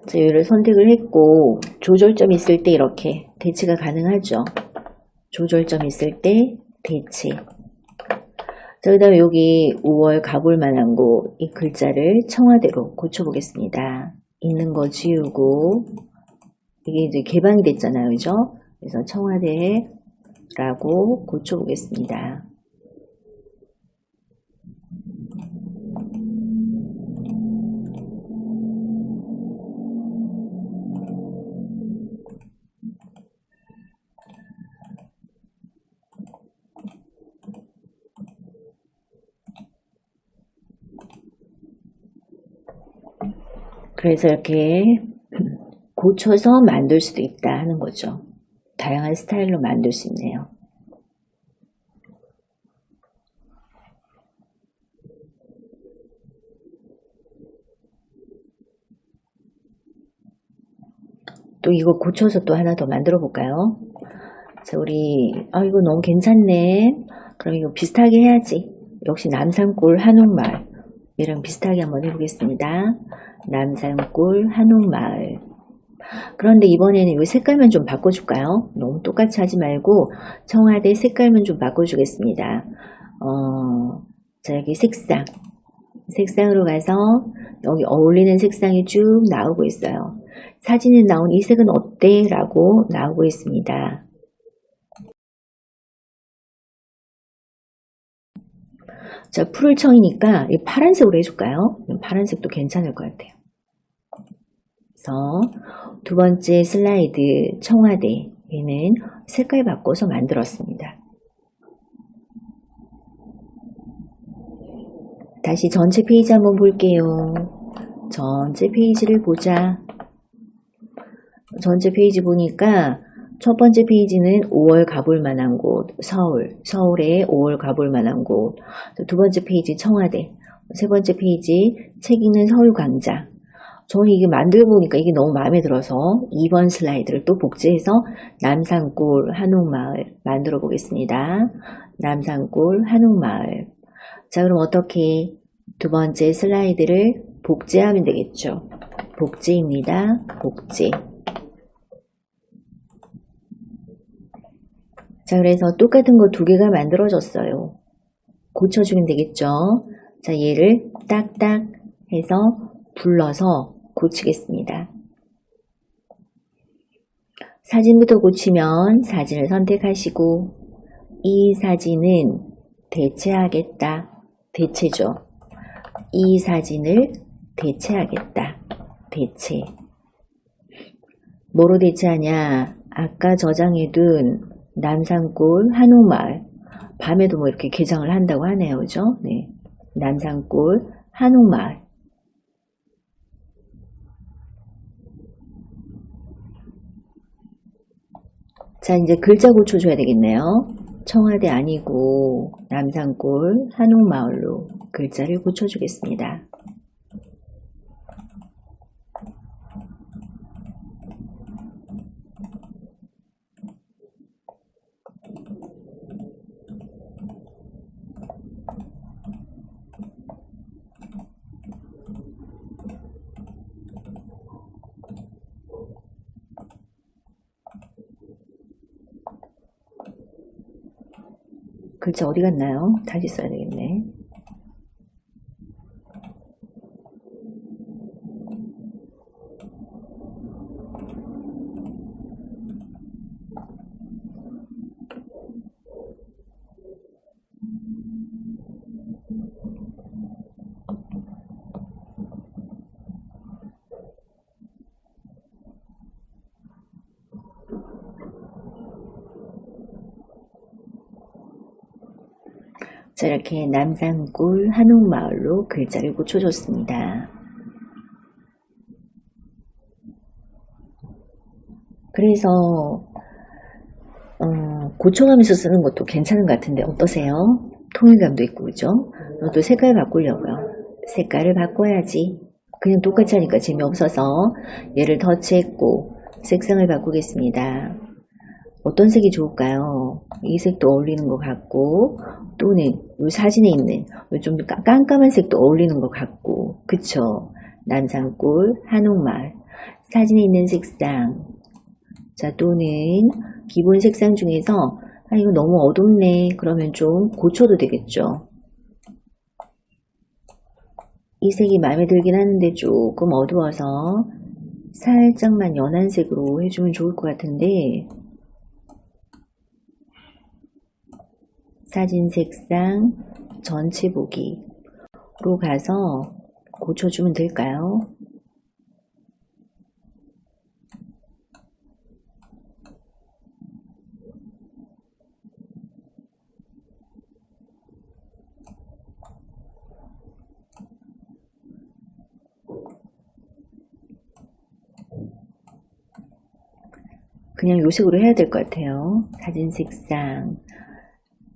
자, 얘를 선택을 했고 조절점 있을 때 이렇게 대체가 가능하죠. 조절점 있을 때 대체. 자, 그 다음에 여기 5월 가볼 만한 곳 이 글자를 청와대로 고쳐보겠습니다. 있는 거 지우고 이게 이제 개방이 됐잖아요. 그죠? 그래서 청와대라고 고쳐보겠습니다. 그래서 이렇게 고쳐서 만들 수도 있다 하는 거죠. 다양한 스타일로 만들 수 있네요. 또 이거 고쳐서 또 하나 더 만들어 볼까요? 자, 우리 이거 너무 괜찮네. 그럼 이거 비슷하게 해야지. 역시 남산골 한옥마을 얘랑 비슷하게 한번 해보겠습니다. 남산골 한옥마을. 그런데 이번에는 이 색깔만 좀 바꿔줄까요? 너무 똑같이 하지 말고 청와대 색깔만 좀 바꿔주겠습니다. 자, 여기 색상으로 가서 여기 어울리는 색상이 쭉 나오고 있어요. 사진에 나온 이 색은 어때? 라고 나오고 있습니다. 자, 푸를 청이니까 이 파란색으로 해줄까요? 파란색도 괜찮을 것 같아요. 그래서 두 번째 슬라이드 청와대 얘는 색깔 바꿔서 만들었습니다. 다시 전체 페이지 한번 볼게요. 전체 페이지를 보자. 전체 페이지 보니까 첫 번째 페이지는 5월 가볼 만한 곳, 서울에 5월 가볼 만한 곳. 두 번째 페이지 청와대. 세 번째 페이지 책 읽는 서울광장. 저는 이게 만들고 보니까 이게 너무 마음에 들어서 2번 슬라이드를 또 복제해서 남산골 한옥마을 만들어 보겠습니다. 남산골 한옥마을. 자, 그럼 어떻게 두 번째 슬라이드를 복제하면 되겠죠. 복제입니다. 복제. 자, 그래서 똑같은 거 두 개가 만들어졌어요. 고쳐주면 되겠죠. 자, 얘를 딱딱 해서 불러서 고치겠습니다. 사진부터 고치면 사진을 선택하시고 이 사진은 대체하겠다. 대체죠. 이 사진을 대체하겠다. 대체. 뭐로 대체하냐? 아까 저장해둔 남산골 한옥마을. 밤에도 뭐 이렇게 개장을 한다고 하네요. 그죠? 네. 남산골 한옥마을. 자, 이제 글자 고쳐줘야 되겠네요. 청와대 아니고 남산골 한옥마을로 글자를 고쳐주겠습니다. 글자 어디 갔나요? 다시 써야 되겠네. 자, 이렇게 남산골 한옥마을로 글자를 고쳐줬습니다. 그래서 고쳐가면서 쓰는 것도 괜찮은 것 같은데 어떠세요? 통일감도 있고 그죠? 또 색깔 바꾸려고요. 색깔을 바꿔야지. 그냥 똑같이 하니까 재미없어서 얘를 터치했고 색상을 바꾸겠습니다. 어떤 색이 좋을까요? 이 색도 어울리는 것 같고 또는 이 사진에 있는 좀 깜깜한 색도 어울리는 것 같고 그쵸? 남산골 한옥마을 사진에 있는 색상. 자, 또는 기본 색상 중에서 이거 너무 어둡네 그러면 좀 고쳐도 되겠죠. 이 색이 마음에 들긴 하는데 조금 어두워서 살짝만 연한 색으로 해주면 좋을 것 같은데 사진 색상 전체 보기로 가서 고쳐주면 될까요? 그냥 요 색으로 해야 될 것 같아요. 사진 색상.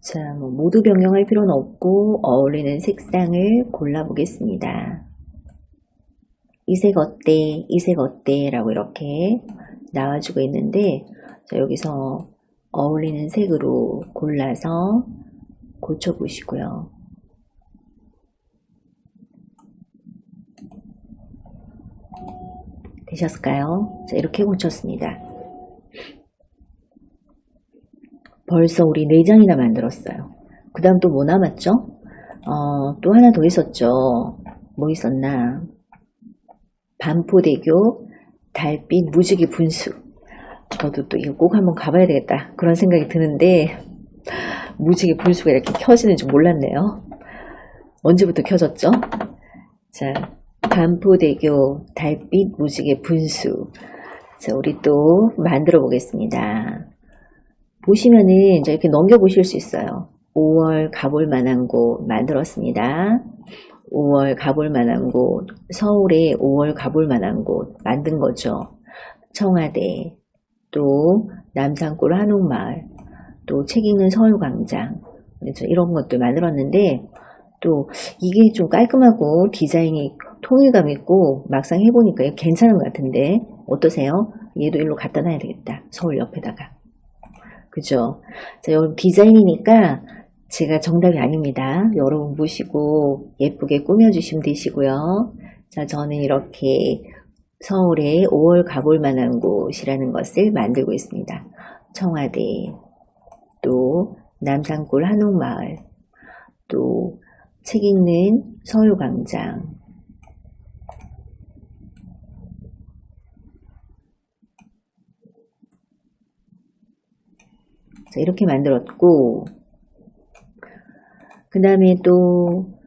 자, 모두 변경할 필요는 없고 어울리는 색상을 골라보겠습니다. 이 색 어때? 이 색 어때? 라고 이렇게 나와주고 있는데 자, 여기서 어울리는 색으로 골라서 고쳐보시고요. 되셨을까요? 자, 이렇게 고쳤습니다. 벌써 우리 4장이나 만들었어요. 그 다음 또 뭐 남았죠? 또 하나 더 있었죠. 뭐 있었나? 반포대교 달빛 무지개 분수. 저도 또 이거 꼭 한번 가봐야 되겠다. 그런 생각이 드는데 무지개 분수가 이렇게 켜지는 줄 몰랐네요. 언제부터 켜졌죠? 자, 반포대교 달빛 무지개 분수. 자, 우리 또 만들어 보겠습니다. 보시면은 이제 이렇게 넘겨보실 수 있어요. 5월 가볼 만한 곳 만들었습니다. 5월 가볼 만한 곳, 서울에 5월 가볼 만한 곳 만든 거죠. 청와대, 또 남산골 한옥마을, 또 책 읽는 서울광장, 이런 것들 만들었는데 또 이게 좀 깔끔하고 디자인이 통일감 있고 막상 해보니까 괜찮은 것 같은데 어떠세요? 얘도 일로 갖다 놔야 되겠다. 서울 옆에다가. 그죠? 자, 여러분 디자인이니까 제가 정답이 아닙니다. 여러분 보시고 예쁘게 꾸며주시면 되시고요. 자, 저는 이렇게 서울에 5월 가볼 만한 곳이라는 것을 만들고 있습니다. 청와대, 또 남산골 한옥마을, 또 책 읽는 서울광장, 자, 이렇게 만들었고, 그 다음에 또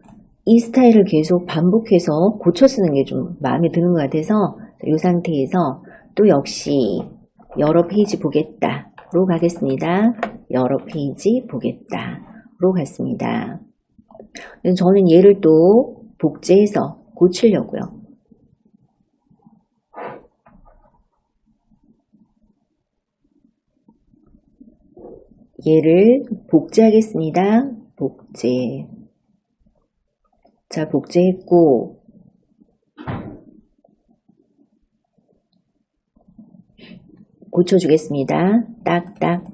이 스타일을 계속 반복해서 고쳐 쓰는 게 좀 마음에 드는 것 같아서 이 상태에서 또 역시 여러 페이지 보겠다로 가겠습니다. 여러 페이지 보겠다로 갔습니다. 저는 얘를 또 복제해서 고치려고요. 얘를 복제하겠습니다. 복제. 자, 복제했고 고쳐주겠습니다. 딱딱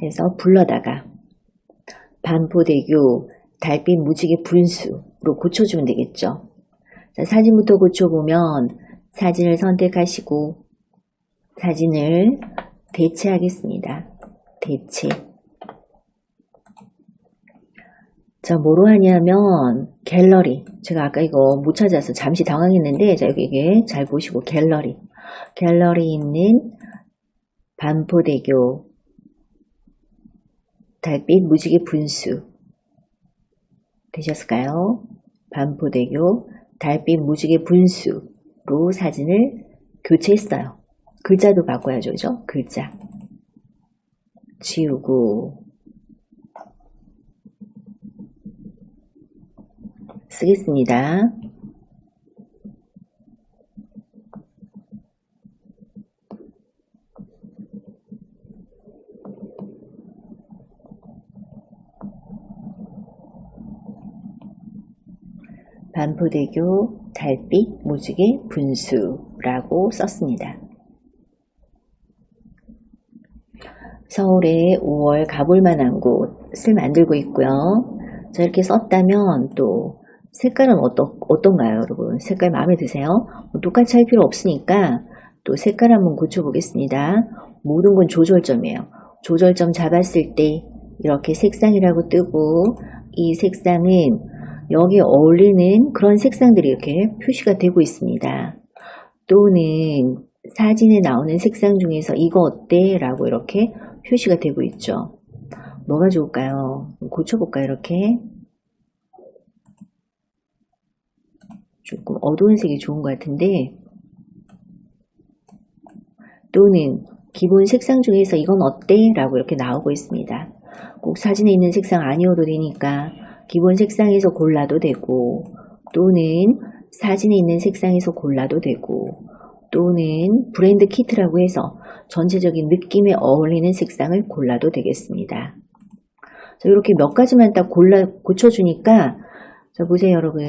해서 불러다가 반포대교 달빛 무지개 분수로 고쳐주면 되겠죠. 자, 사진부터 고쳐보면 사진을 선택하시고 사진을 대체하겠습니다. 대체. 자, 뭐로 하냐면 갤러리. 제가 아까 이거 못 찾아서 잠시 당황했는데 자, 여기 이게 잘 보시고 갤러리. 갤러리 있는 반포대교 달빛 무지개 분수 되셨을까요? 반포대교 달빛 무지개 분수로 사진을 교체했어요. 글자도 바꿔야죠. 그죠? 글자 지우고 쓰겠습니다. 반포대교 달빛 무지개 분수라고 썼습니다. 서울에 5월 가볼 만한 곳을 만들고 있고요. 자, 이렇게 썼다면 또 색깔은 어떤가요, 여러분? 색깔 마음에 드세요? 똑같이 할 필요 없으니까 또 색깔 한번 고쳐보겠습니다. 모든 건 조절점이에요. 조절점 잡았을 때 이렇게 색상이라고 뜨고 이 색상은 여기에 어울리는 그런 색상들이 이렇게 표시가 되고 있습니다. 또는 사진에 나오는 색상 중에서 이거 어때? 라고 이렇게 표시가 되고 있죠. 뭐가 좋을까요? 고쳐볼까요? 이렇게 조금 어두운 색이 좋은 것 같은데 또는 기본 색상 중에서 이건 어때? 라고 이렇게 나오고 있습니다. 꼭 사진에 있는 색상 아니어도 되니까 기본 색상에서 골라도 되고 또는 사진에 있는 색상에서 골라도 되고 또는 브랜드 키트라고 해서 전체적인 느낌에 어울리는 색상을 골라도 되겠습니다. 자, 이렇게 몇 가지만 딱 고쳐주니까 자, 보세요 여러분.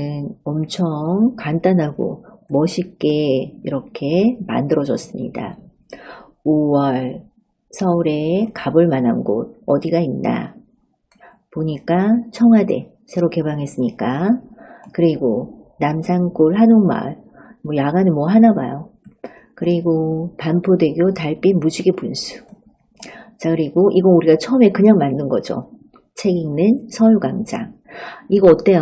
엄청 간단하고 멋있게 이렇게 만들어졌습니다. 5월 서울에 가볼 만한 곳 어디가 있나 보니까 청와대 새로 개방했으니까 그리고 남산골 한옥마을 뭐 야간에 뭐 하나 봐요. 그리고 반포대교 달빛 무지개 분수. 자, 그리고 이거 우리가 처음에 그냥 만든 거죠. 책 읽는 서울광장. 이거 어때요?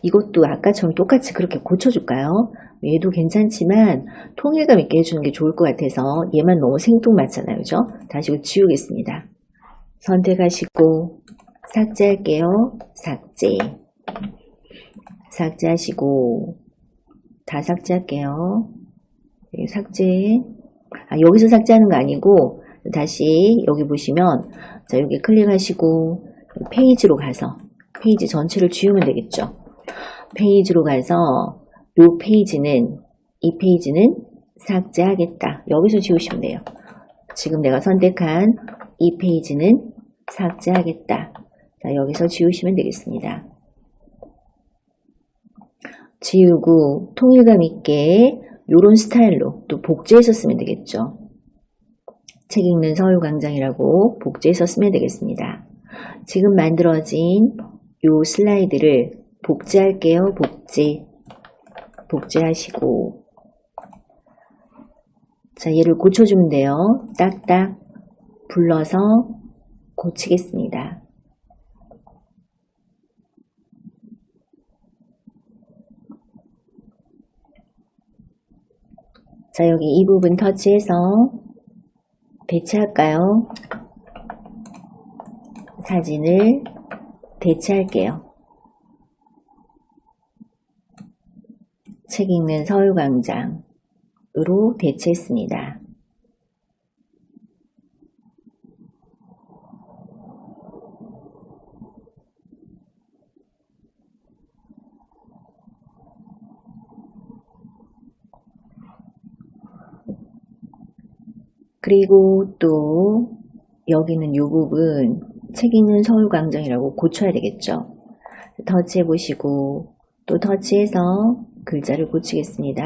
이것도 아까처럼 똑같이 그렇게 고쳐줄까요? 얘도 괜찮지만 통일감 있게 해주는 게 좋을 것 같아서 얘만 너무 생뚱맞잖아요. 그죠? 다시 이거 지우겠습니다. 선택하시고 삭제할게요. 삭제. 삭제하시고 다 삭제할게요. 삭제. 여기서 삭제하는 거 아니고 다시 여기 보시면 자, 여기 클릭하시고 페이지로 가서 페이지 전체를 지우면 되겠죠. 페이지로 가서 이 페이지는 삭제하겠다. 여기서 지우시면 돼요. 지금 내가 선택한 이 페이지는 삭제하겠다. 자, 여기서 지우시면 되겠습니다. 지우고 통일감 있게 이런 스타일로 또 복제해서 쓰면 되겠죠. 책 읽는 서울광장이라고 복제해서 쓰면 되겠습니다. 지금 만들어진 이 슬라이드를 복제할게요. 복제하시고, 자, 얘를 고쳐주면 돼요. 딱딱 불러서 고치겠습니다. 자, 여기 이 부분 터치해서 배치할까요? 사진을 배치할게요. 책 읽는 서울광장으로 배치했습니다. 그리고 또 여기는 이 부분 책 읽는 서울광장이라고 고쳐야 되겠죠. 터치해 보시고 또 터치해서 글자를 고치겠습니다.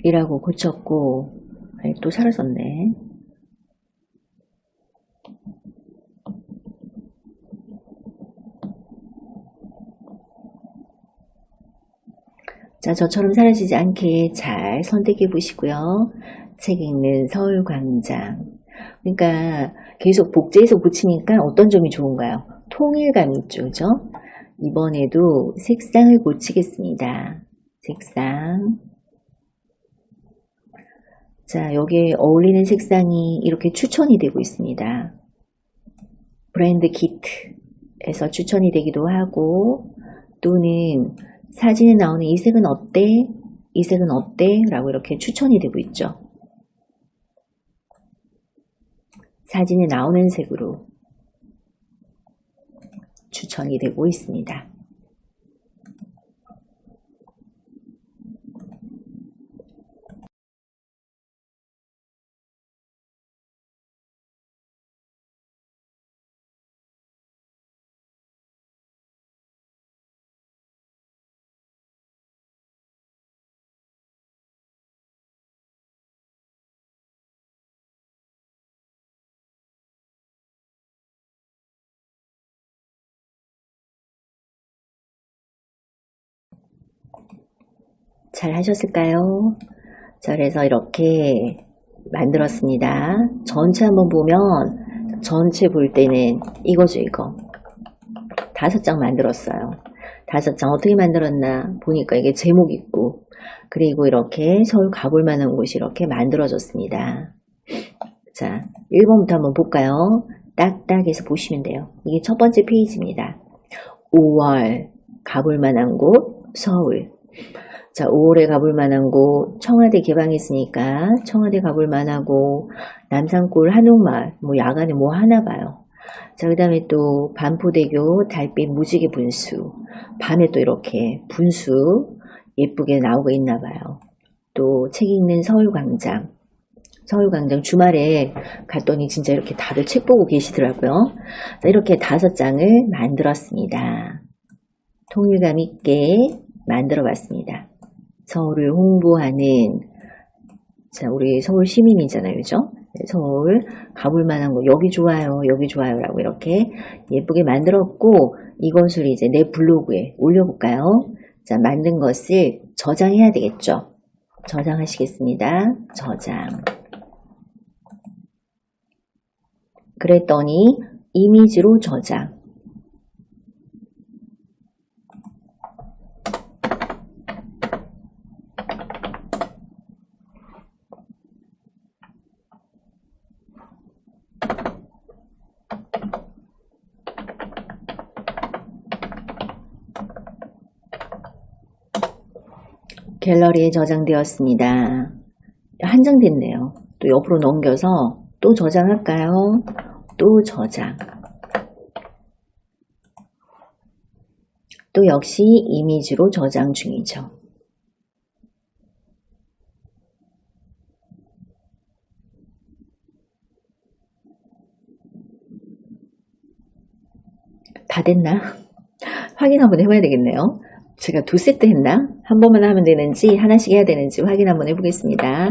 이라고 고쳤고, 또 사라졌네. 자, 저처럼 사라지지 않게 잘 선택해 보시고요. 책 읽는 서울광장. 그러니까 계속 복제해서 고치니까 어떤 점이 좋은가요? 통일감이 있죠, 그죠? 이번에도 색상을 고치겠습니다. 색상. 자, 여기에 어울리는 색상이 이렇게 추천이 되고 있습니다. 브랜드 키트에서 추천이 되기도 하고, 또는 사진에 나오는 이 색은 어때? 이 색은 어때? 라고 이렇게 추천이 되고 있죠. 사진에 나오는 색으로 추천이 되고 있습니다. 잘 하셨을까요? 자, 그래서 이렇게 만들었습니다. 전체 한번 보면, 전체 볼 때는 이거죠, 이거. 5장 만들었어요. 5장 어떻게 만들었나 보니까 이게 제목 있고, 그리고 이렇게 서울 가볼 만한 곳이 이렇게 만들어졌습니다. 자, 1번부터 한번 볼까요? 딱딱해서 보시면 돼요. 이게 첫 번째 페이지입니다. 5월 가볼 만한 곳 서울. 자, 5월에 가볼 만한 곳 청와대 개방했으니까 청와대 가볼 만하고, 남산골 한옥마을 뭐 야간에 뭐 하나 봐요. 자, 그 다음에 또 반포대교 달빛 무지개 분수, 밤에 또 이렇게 분수 예쁘게 나오고 있나 봐요. 또 책 읽는 서울광장 주말에 갔더니 진짜 이렇게 다들 책 보고 계시더라고요. 자, 이렇게 5장을 만들었습니다. 통일감 있게 만들어 봤습니다. 서울을 홍보하는, 자, 우리 서울 시민이잖아요, 그죠? 서울 가볼 만한 곳, 여기 좋아요, 여기 좋아요 라고 이렇게 예쁘게 만들었고, 이것을 이제 내 블로그에 올려볼까요? 자, 만든 것을 저장해야 되겠죠? 저장하시겠습니다. 저장. 그랬더니 이미지로 저장. 갤러리에 저장되었습니다. 한정됐네요. 또 옆으로 넘겨서 또 저장할까요? 또 저장. 또 역시 이미지로 저장 중이죠. 다 됐나? 확인 한번 해봐야 되겠네요. 제가 2세트 했나? 한 번만 하면 되는지 하나씩 해야 되는지 확인 한번 해보겠습니다.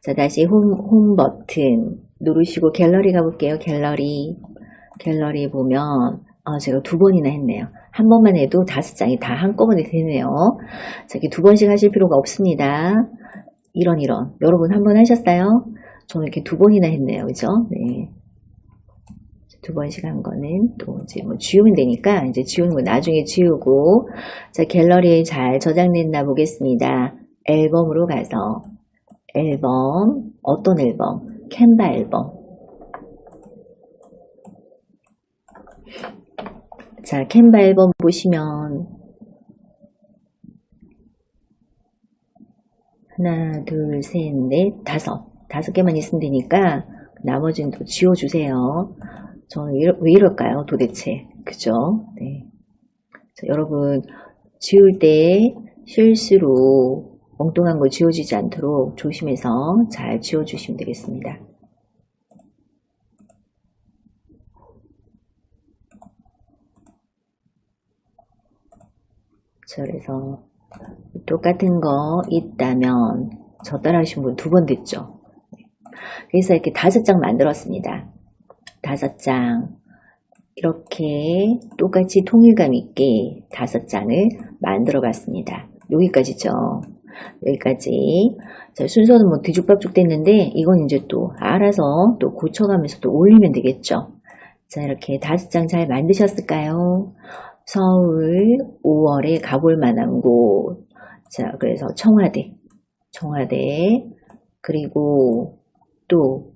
자, 다시 홈 버튼 누르시고 갤러리 가볼게요. 갤러리 보면 제가 2번이나 했네요. 한 번만 해도 5장이 다 한꺼번에 되네요. 자, 이렇게 2번씩 하실 필요가 없습니다. 이런 여러분 한 번 하셨어요? 저는 이렇게 2번이나 했네요. 그죠? 네. 2번씩 한 거는 또 이제 뭐 지우면 되니까 이제 지우는 거 나중에 지우고, 자, 갤러리에 잘 저장됐나 보겠습니다. 앨범으로 가서 앨범, 어떤 앨범? 캔바 앨범. 자, 캔바 앨범 보시면 하나, 둘, 셋, 넷, 5 개만 있으면 되니까 나머지는 또 지워주세요. 저는 왜 이럴까요? 도대체. 그죠? 네. 자, 여러분, 지울 때 실수로 엉뚱한 거 지워지지 않도록 조심해서 잘 지워주시면 되겠습니다. 자, 그래서 똑같은 거 있다면 저 따라 하신 분 2번 됐죠? 그래서 이렇게 5장 만들었습니다. 5장 이렇게 똑같이 통일감 있게 5장을 만들어 봤습니다. 여기까지죠. 여기까지. 자, 순서는 뭐 뒤죽박죽 됐는데 이건 이제 또 알아서 또 고쳐가면서 또 올리면 되겠죠. 자, 이렇게 5장 잘 만드셨을까요? 서울 5월에 가볼 만한 곳. 자, 그래서 청와대, 그리고 또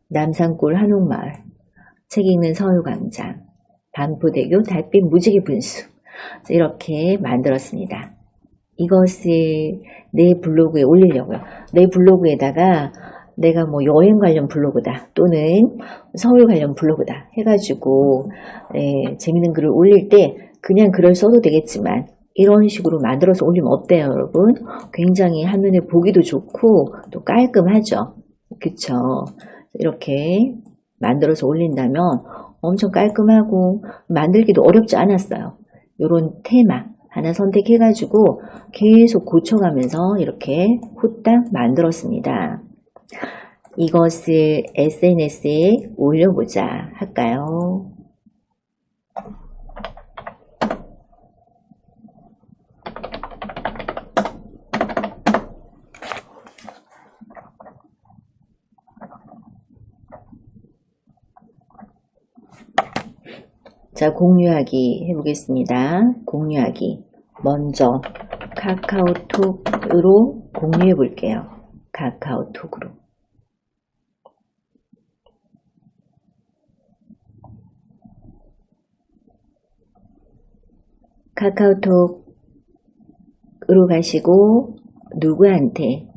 남산골 한옥마을, 책 읽는 서울광장, 반포대교 달빛 무지개 분수. 이렇게 만들었습니다. 이것을 내 블로그에 올리려고요. 내 블로그에다가 내가 뭐 여행 관련 블로그다 또는 서울 관련 블로그다 해가지고 재밌는 글을 올릴 때 그냥 글을 써도 되겠지만 이런 식으로 만들어서 올리면 어때요, 여러분? 굉장히 한눈에 보기도 좋고 또 깔끔하죠. 그쵸? 이렇게 만들어서 올린다면 엄청 깔끔하고 만들기도 어렵지 않았어요. 이런 테마 하나 선택해가지고 계속 고쳐가면서 이렇게 후딱 만들었습니다. 이것을 SNS에 올려보자 할까요? 자, 공유하기 해보겠습니다. 공유하기. 먼저 카카오톡으로 공유해 볼게요. 카카오톡으로. 카카오톡으로 가시고 누구한테?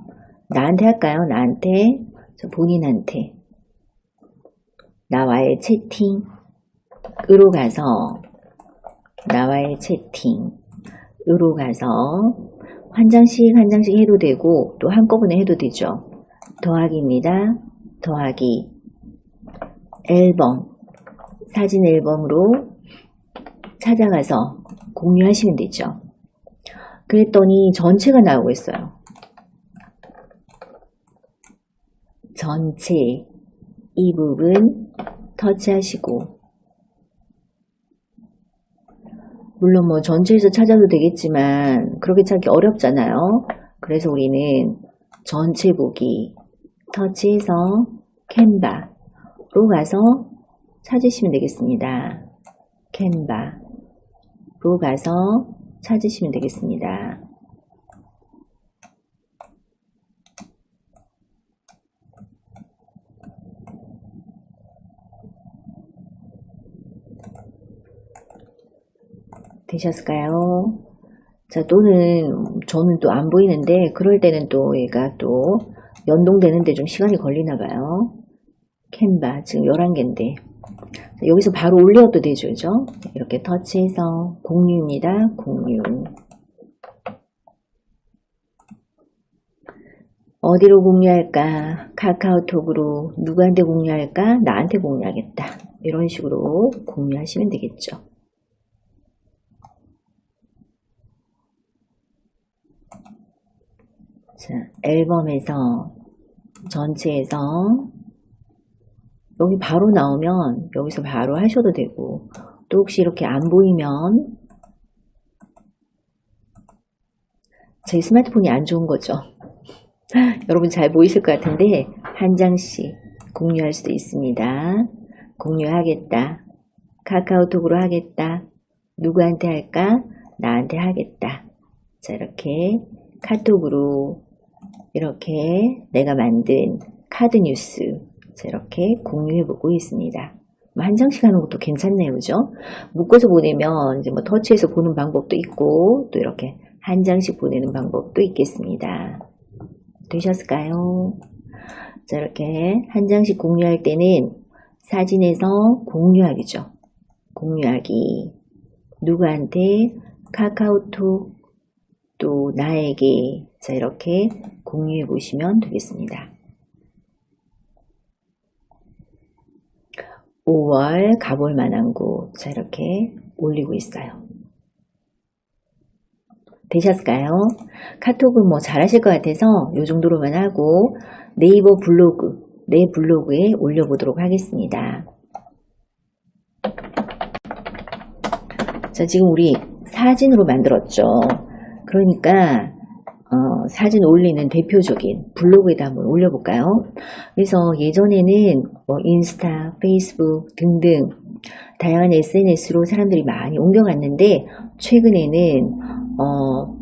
나한테 할까요? 나한테? 본인한테. 나와의 채팅으로 가서 나와의 채팅으로 가서 한 장씩 해도 되고 또 한꺼번에 해도 되죠. 더하기입니다. 더하기 앨범, 사진 앨범으로 찾아가서 공유하시면 되죠. 그랬더니 전체가 나오고 있어요. 전체 이 부분 터치하시고, 물론 뭐 전체에서 찾아도 되겠지만 그렇게 찾기 어렵잖아요. 그래서 우리는 전체 보기 터치해서 캔바로 가서 찾으시면 되겠습니다. 캔바로 가서 찾으시면 되겠습니다. 되셨을까요? 자, 또는 저는 또 안 보이는데 그럴 때는 또 얘가 또 연동되는데 좀 시간이 걸리나 봐요. 캔바 지금 11개인데 여기서 바로 올려도 되죠. 그죠? 이렇게 터치해서 공유입니다. 공유. 어디로 공유할까? 카카오톡으로. 누구한테 공유할까? 나한테 공유하겠다. 이런 식으로 공유하시면 되겠죠. 자, 앨범에서 전체에서 여기 바로 나오면 여기서 바로 하셔도 되고, 또 혹시 이렇게 안 보이면 제 스마트폰이 안 좋은 거죠. 여러분 잘 보이실 것 같은데 한 장씩 공유할 수도 있습니다. 공유하겠다. 카카오톡으로 하겠다. 누구한테 할까? 나한테 하겠다. 자, 이렇게 카톡으로 이렇게 내가 만든 카드 뉴스 이렇게 공유해보고 있습니다. 한 장씩 하는 것도 괜찮네요. 그죠? 묶어서 보내면 이제 뭐 터치해서 보는 방법도 있고 또 이렇게 한 장씩 보내는 방법도 있겠습니다. 되셨을까요? 자, 이렇게 한 장씩 공유할 때는 사진에서 공유하기죠. 공유하기. 누구한테? 카카오톡 또 나에게. 자, 이렇게 공유해 보시면 되겠습니다. 5월 가볼 만한 곳. 자, 이렇게 올리고 있어요. 되셨을까요? 카톡은 뭐 잘하실 것 같아서 이 정도로만 하고 네이버 블로그, 내 블로그에 올려보도록 하겠습니다. 자, 지금 우리 사진으로 만들었죠. 그러니까 사진 올리는 대표적인 블로그에다 한번 올려볼까요? 그래서 예전에는 뭐 인스타, 페이스북 등등 다양한 SNS로 사람들이 많이 옮겨갔는데 최근에는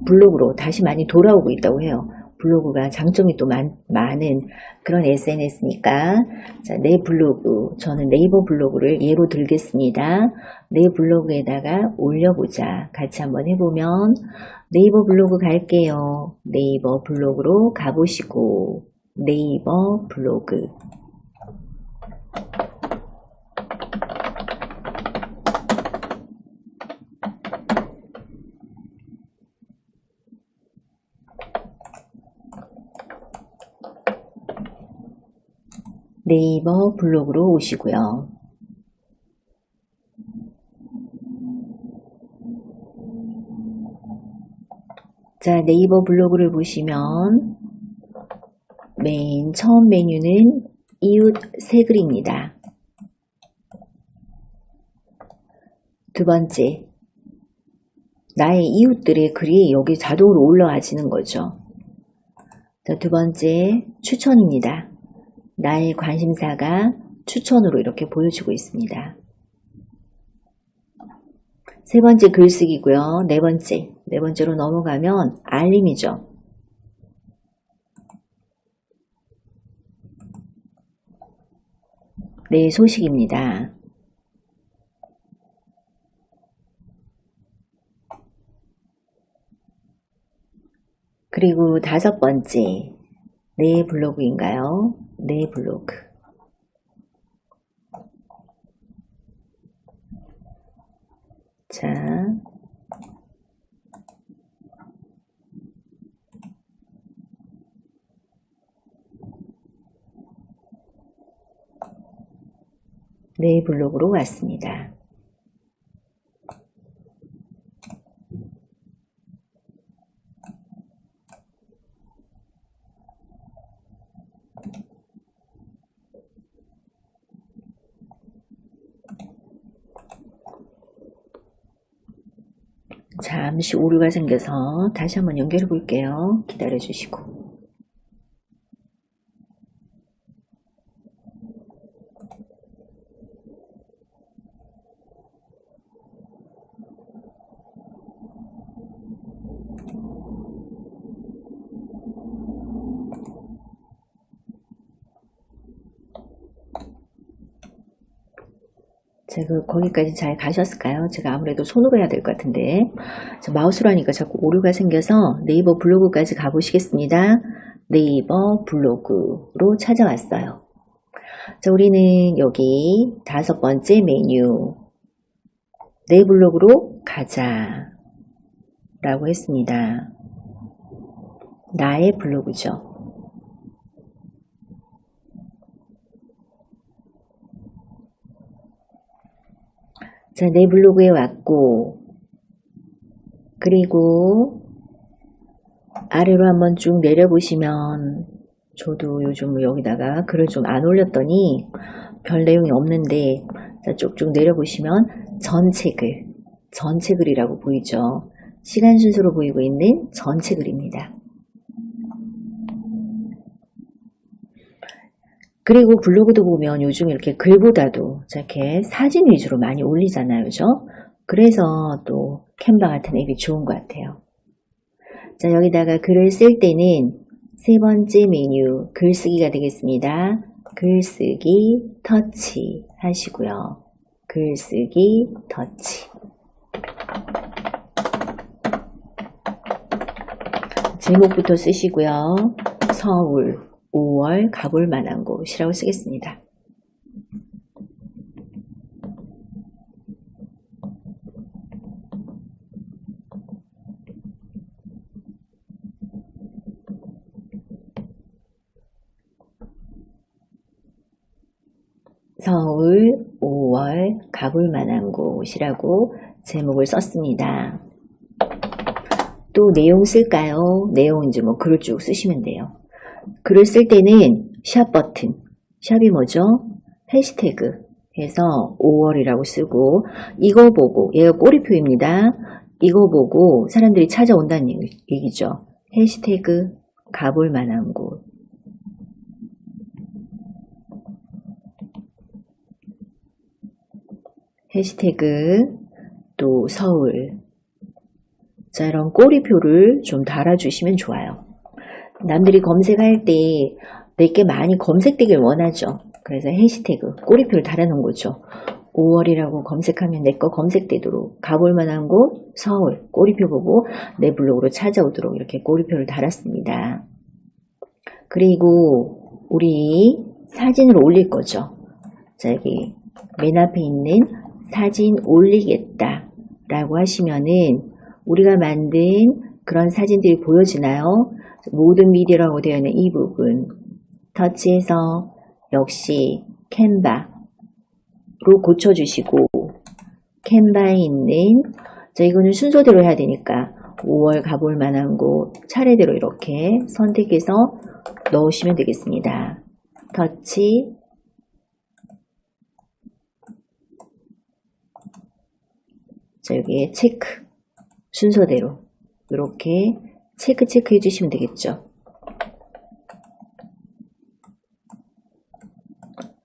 블로그로 다시 많이 돌아오고 있다고 해요. 블로그가 장점이 또 많은 그런 SNS니까. 자, 내 블로그, 저는 네이버 블로그를 예로 들겠습니다. 내 블로그에다가 올려보자. 같이 한번 해보면 네이버 블로그 갈게요. 네이버 블로그로 가보시고 네이버 블로그. 네이버 블로그로 오시고요. 자, 네이버 블로그를 보시면 맨 처음 메뉴는 이웃 새 글입니다. 두 번째, 나의 이웃들의 글이 여기 자동으로 올라와지는 거죠. 자, 두 번째, 추천입니다. 나의 관심사가 추천으로 이렇게 보여주고 있습니다. 세 번째 글쓰기고요. 네 번째로 넘어가면 알림이죠. 네, 소식입니다. 그리고 다섯 번째, 내 블로그인가요? 내 블로그. 자, 내 블로그로 왔습니다. 잠시 오류가 생겨서 다시 한번 연결해 볼게요. 기다려 주시고. 제가 거기까지 잘 가셨을까요? 제가 아무래도 손으로 해야 될 것 같은데 마우스로 하니까 자꾸 오류가 생겨서 네이버 블로그까지 가보시겠습니다. 네이버 블로그로 찾아왔어요. 자, 우리는 여기 5번째 메뉴. 내 블로그로 가자 라고 했습니다. 나의 블로그죠. 자, 내 블로그에 왔고, 그리고 아래로 한번 쭉 내려보시면, 저도 요즘 여기다가 글을 좀 안 올렸더니 별 내용이 없는데, 자, 쭉쭉 내려보시면 전체 글이라고 보이죠. 시간 순서로 보이고 있는 전체 글입니다. 그리고 블로그도 보면 요즘 이렇게 글보다도 이렇게 사진 위주로 많이 올리잖아요. 그죠? 그래서 또 캔바 같은 앱이 좋은 것 같아요. 자, 여기다가 글을 쓸 때는 3번째 메뉴 글쓰기가 되겠습니다. 글쓰기 터치 하시고요. 글쓰기 터치. 제목부터 쓰시고요. 서울 5월 가볼 만한 곳이라고 쓰겠습니다. 서울 5월 가볼 만한 곳이라고 제목을 썼습니다. 또 내용 쓸까요? 내용 이제 뭐 글을 쭉 쓰시면 돼요. 글을 쓸 때는 샵 버튼, 샵이 뭐죠? 해시태그 해서 5월이라고 쓰고, 이거 보고, 얘가 꼬리표입니다. 이거 보고 사람들이 찾아온다는 얘기죠. 해시태그 가볼 만한 곳. 해시태그 또 서울. 자, 이런 꼬리표를 좀 달아주시면 좋아요. 남들이 검색할 때 내게 많이 검색되길 원하죠. 그래서 해시태그 꼬리표를 달아놓은 거죠. 5월이라고 검색하면 내 거 검색되도록, 가볼 만한 곳 서울 꼬리표 보고 내 블로그로 찾아오도록 이렇게 꼬리표를 달았습니다. 그리고 우리 사진을 올릴 거죠. 자, 여기 맨 앞에 있는 사진 올리겠다 라고 하시면은 우리가 만든 그런 사진들이 보여지나요? 모든 미디어라고 되어 있는 이 부분 터치해서 역시 캔바로 고쳐주시고, 캔바에 있는, 자, 이거는 순서대로 해야 되니까 5월 가볼 만한 곳 차례대로 이렇게 선택해서 넣으시면 되겠습니다. 터치, 자, 여기에 체크, 순서대로 이렇게 체크 해주시면 되겠죠.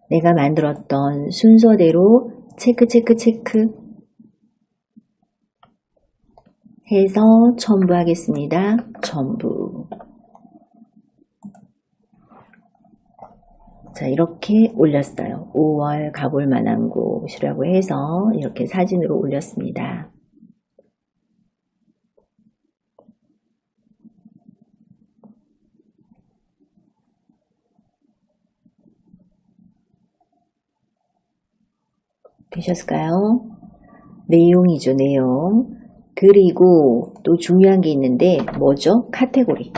내가 만들었던 순서대로 체크 해서 첨부하겠습니다. 첨부. 자, 이렇게 올렸어요. 5월 가볼 만한 곳이라고 해서 이렇게 사진으로 올렸습니다. 되셨을까요? 내용이죠, 내용. 그리고 또 중요한 게 있는데 뭐죠? 카테고리.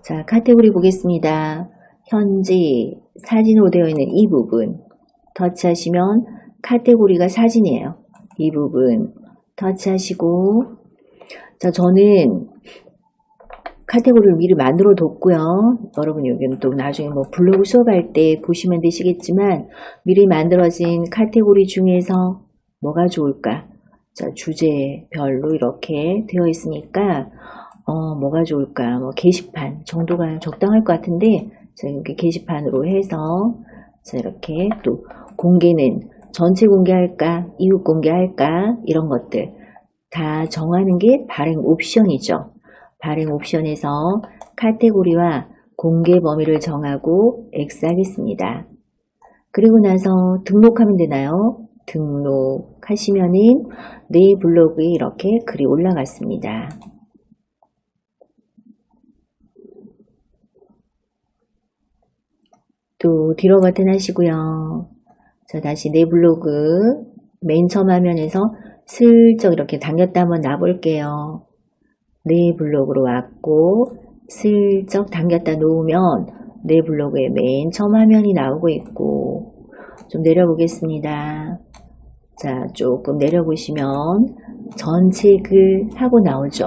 자, 카테고리 보겠습니다. 현재 사진으로 되어 있는 이 부분 터치하시면 카테고리가 사진이에요. 이 부분 터치하시고, 자, 저는 카테고리를 미리 만들어 뒀고요. 여러분 여기는 또 나중에 뭐 블로그 수업할 때 보시면 되시겠지만, 미리 만들어진 카테고리 중에서 뭐가 좋을까? 자, 주제별로 이렇게 되어 있으니까 뭐가 좋을까? 뭐 게시판 정도가 적당할 것 같은데, 자, 이렇게 게시판으로 해서, 자, 이렇게 또 공개는 전체 공개할까? 이웃 공개할까? 이런 것들 다 정하는 게 발행 옵션이죠. 발행 옵션에서 카테고리와 공개 범위를 정하고 X 하겠습니다. 그리고 나서 등록하면 되나요? 등록하시면은 내 블로그에 이렇게 글이 올라갔습니다. 또 뒤로 버튼 하시고요. 자, 다시 내 블로그 맨 처음 화면에서 슬쩍 이렇게 당겼다 한번 놔볼게요. 내 블로그로 왔고 슬쩍 당겼다 놓으면 내 블로그의 맨 처음 화면이 나오고 있고, 좀 내려보겠습니다. 자, 조금 내려보시면 전체 글 하고 나오죠.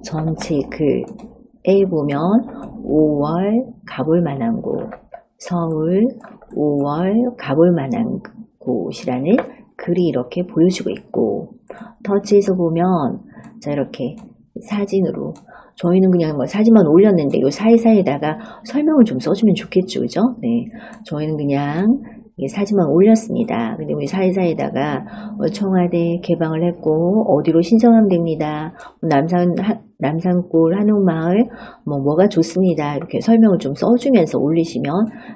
전체 글에 보면 5월 가볼 만한 곳, 서울 5월 가볼 만한 곳이라는 글이 이렇게 보여주고 있고, 터치해서 보면 자, 이렇게 사진으로, 저희는 그냥 뭐 사진만 올렸는데 요 사이사이에다가 설명을 좀 써주면 좋겠죠, 그죠? 네, 저희는 그냥 사진만 올렸습니다. 근데 우리 사이사이에다가 청와대 개방을 했고 어디로 신청하면 됩니다. 남산골 한옥마을 뭐가 좋습니다. 이렇게 설명을 좀 써주면서 올리시면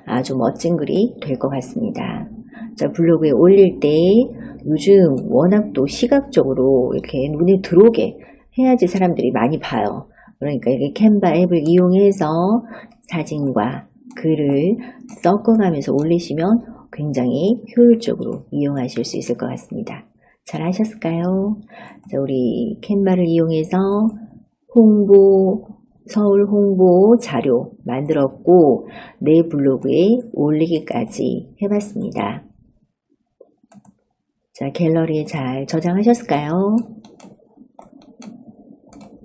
아주 멋진 글이 될 것 같습니다. 자, 블로그에 올릴 때 요즘 워낙 또 시각적으로 이렇게 눈에 들어오게 해야지 사람들이 많이 봐요. 그러니까 이게 캔바 앱을 이용해서 사진과 글을 섞어가면서 올리시면 굉장히 효율적으로 이용하실 수 있을 것 같습니다. 잘 하셨을까요? 자, 우리 캔바를 이용해서 서울 홍보 자료 만들었고 내 블로그에 올리기까지 해봤습니다. 자, 갤러리에 잘 저장하셨을까요?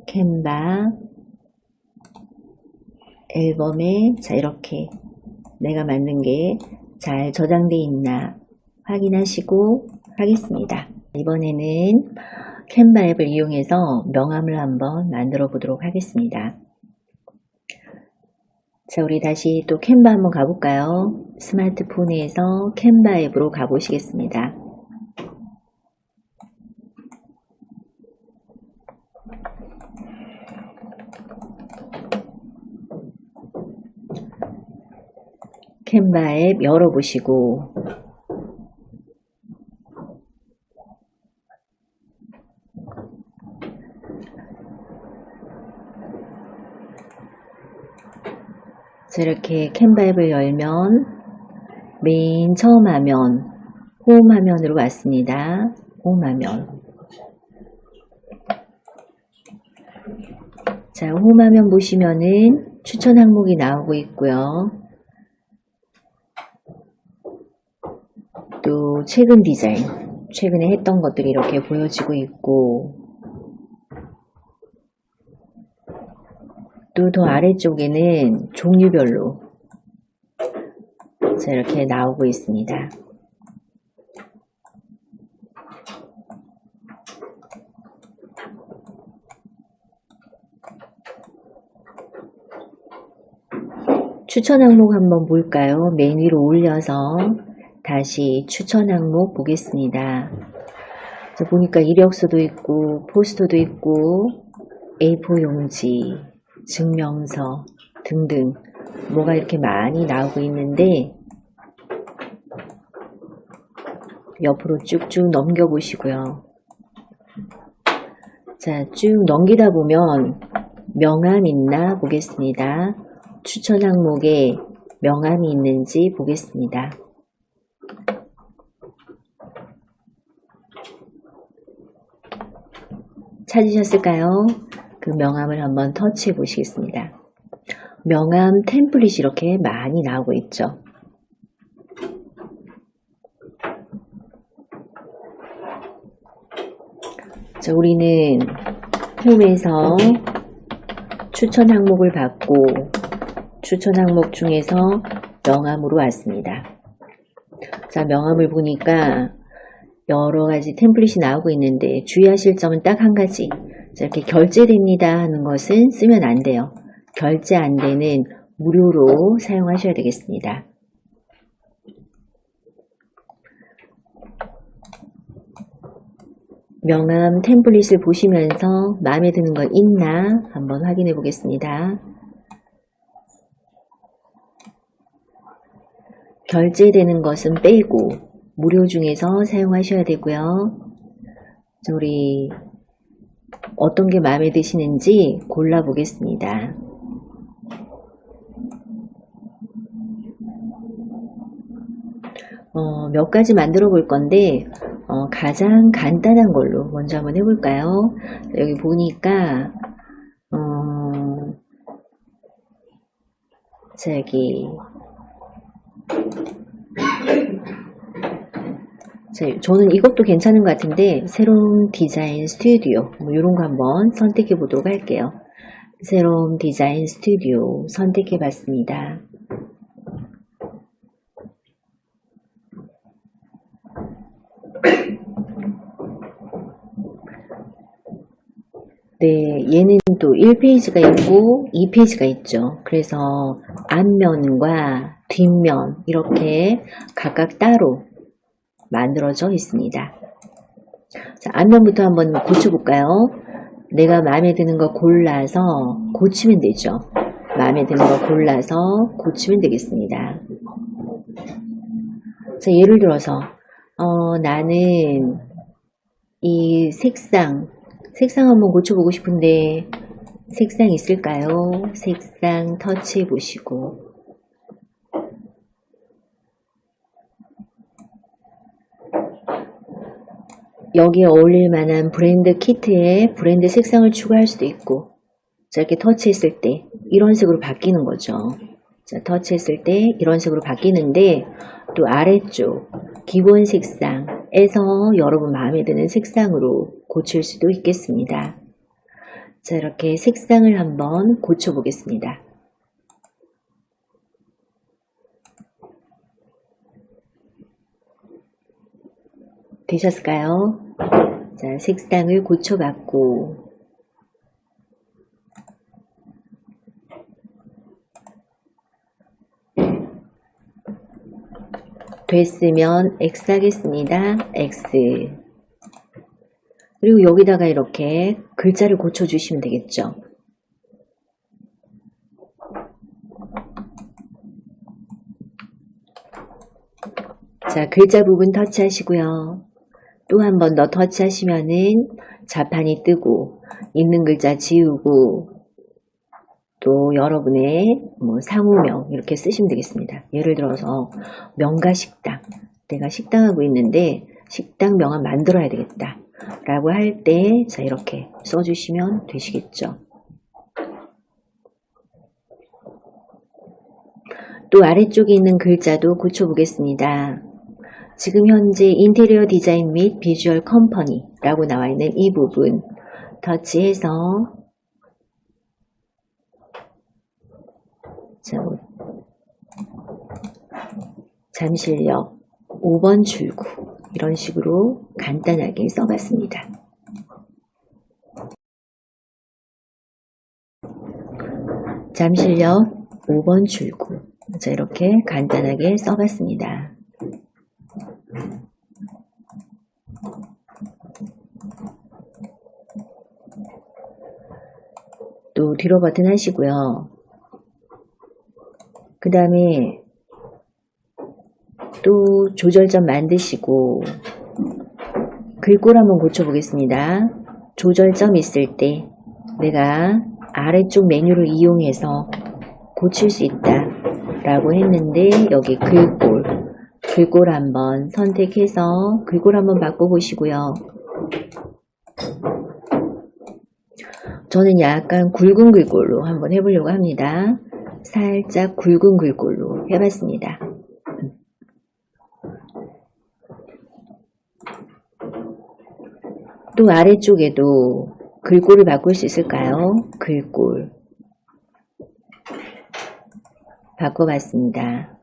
캔바 앨범에 자, 이렇게 내가 만든 게 잘 저장되어 있나 확인하시고 하겠습니다. 이번에는 캔바 앱을 이용해서 명함을 한번 만들어 보도록 하겠습니다. 자, 우리 다시 또 캔바 한번 가볼까요? 스마트폰에서 캔바 앱으로 가보시겠습니다. 캔바 앱 열어보시고 이렇게 캔바 앱을 열면 맨 처음 화면 홈 화면으로 왔습니다. 홈 화면. 자, 홈 화면 보시면은 추천 항목이 나오고 있고요. 또 최근 디자인, 최근에 했던 것들이 이렇게 보여지고 있고, 또 더 아래쪽에는 종류별로 자, 이렇게 나오고 있습니다. 추천 항목 한번 볼까요? 맨 위로 올려서 다시 추천 항목 보겠습니다. 자, 보니까 이력서도 있고 포스터도 있고 A4 용지, 증명서 등등 뭐가 이렇게 많이 나오고 있는데 옆으로 쭉쭉 넘겨보시고요. 자, 쭉 넘기다 보면 명함 있나 보겠습니다. 추천 항목에 명함이 있는지 보겠습니다. 찾으셨을까요? 그 명함을 한번 터치해 보시겠습니다. 명함 템플릿이 이렇게 많이 나오고 있죠. 자, 우리는 홈에서 추천 항목을 받고 추천 항목 중에서 명함으로 왔습니다. 자, 명함을 보니까 여러 가지 템플릿이 나오고 있는데 주의하실 점은 딱 한 가지. 자, 이렇게 결제됩니다 하는 것은 쓰면 안 돼요. 결제 안 되는 무료로 사용하셔야 되겠습니다. 명함 템플릿을 보시면서 마음에 드는 거 있나 한번 확인해 보겠습니다. 결제되는 것은 빼고 무료 중에서 사용하셔야 되고요. 자, 우리 어떤 게 마음에 드시는지 골라 보겠습니다. 몇 가지 만들어 볼 건데 가장 간단한 걸로 먼저 한번 해볼까요? 여기 보니까 저기 저는 이것도 괜찮은 것 같은데 새로운 디자인 스튜디오 뭐 이런 거 한번 선택해 보도록 할게요. 새로운 디자인 스튜디오 선택해 봤습니다. 네, 얘는 또 1페이지가 있고 2페이지가 있죠. 그래서 앞면과 뒷면 이렇게 각각 따로 만들어져 있습니다. 자, 앞면부터 한번 고쳐볼까요? 내가 마음에 드는 거 골라서 고치면 되죠. 마음에 드는 거 골라서 고치면 되겠습니다. 자, 예를 들어서 나는 이 색상 한번 고쳐보고 싶은데 색상 있을까요? 색상 터치해 보시고 여기에 어울릴 만한 브랜드 키트에 브랜드 색상을 추가할 수도 있고 자, 이렇게 터치했을 때 이런 색으로 바뀌는 거죠. 자, 터치했을 때 이런 색으로 바뀌는데 또 아래쪽 기본 색상에서 여러분 마음에 드는 색상으로 고칠 수도 있겠습니다. 자, 이렇게 색상을 한번 고쳐 보겠습니다. 되셨을까요? 자, 색상을 고쳐봤고 됐으면 X 하겠습니다. X. 그리고 여기다가 이렇게 글자를 고쳐주시면 되겠죠. 자, 글자 부분 터치하시고요. 또 한 번 더 터치하시면은 자판이 뜨고 있는 글자 지우고 또 여러분의 상호명 이렇게 쓰시면 되겠습니다. 예를 들어서 명가식당 내가 식당하고 있는데 식당 명함 만들어야 되겠다 라고 할 때 자 이렇게 써주시면 되시겠죠. 또 아래쪽에 있는 글자도 고쳐보겠습니다. 지금 현재 인테리어 디자인 및 비주얼 컴퍼니 라고 나와 있는 이 부분 터치해서 잠실역 5번 출구 이런 식으로 간단하게 써봤습니다. 잠실역 5번 출구 자, 이렇게 간단하게 써봤습니다. 또 뒤로 버튼 하시고요. 그 다음에 또 조절점 만드시고 글꼴 한번 고쳐보겠습니다. 조절점 있을 때 내가 아래쪽 메뉴를 이용해서 고칠 수 있다 라고 했는데 여기 글꼴 한번 선택해서 글꼴 한번 바꿔보시고요. 저는 약간 굵은 글꼴로 한번 해보려고 합니다. 살짝 굵은 글꼴로 해봤습니다. 또 아래쪽에도 글꼴을 바꿀 수 있을까요? 글꼴 바꿔봤습니다.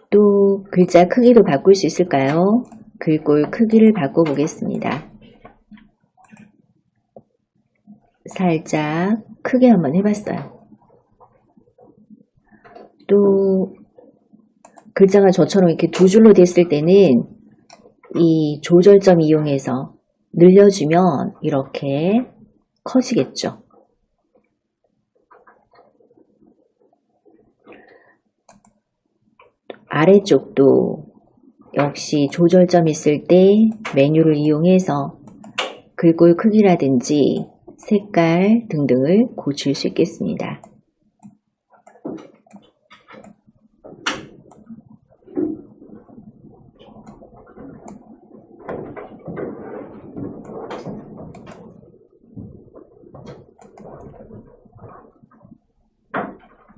또 글자 크기도 바꿀 수 있을까요? 글꼴 크기를 바꿔보겠습니다. 살짝 크게 한번 해봤어요. 또 글자가 저처럼 이렇게 두 줄로 됐을 때는 이 조절점 이용해서 늘려주면 이렇게 커지겠죠. 아래쪽도 역시 조절점 있을 때 메뉴를 이용해서 글꼴 크기라든지 색깔 등등을 고칠 수 있겠습니다.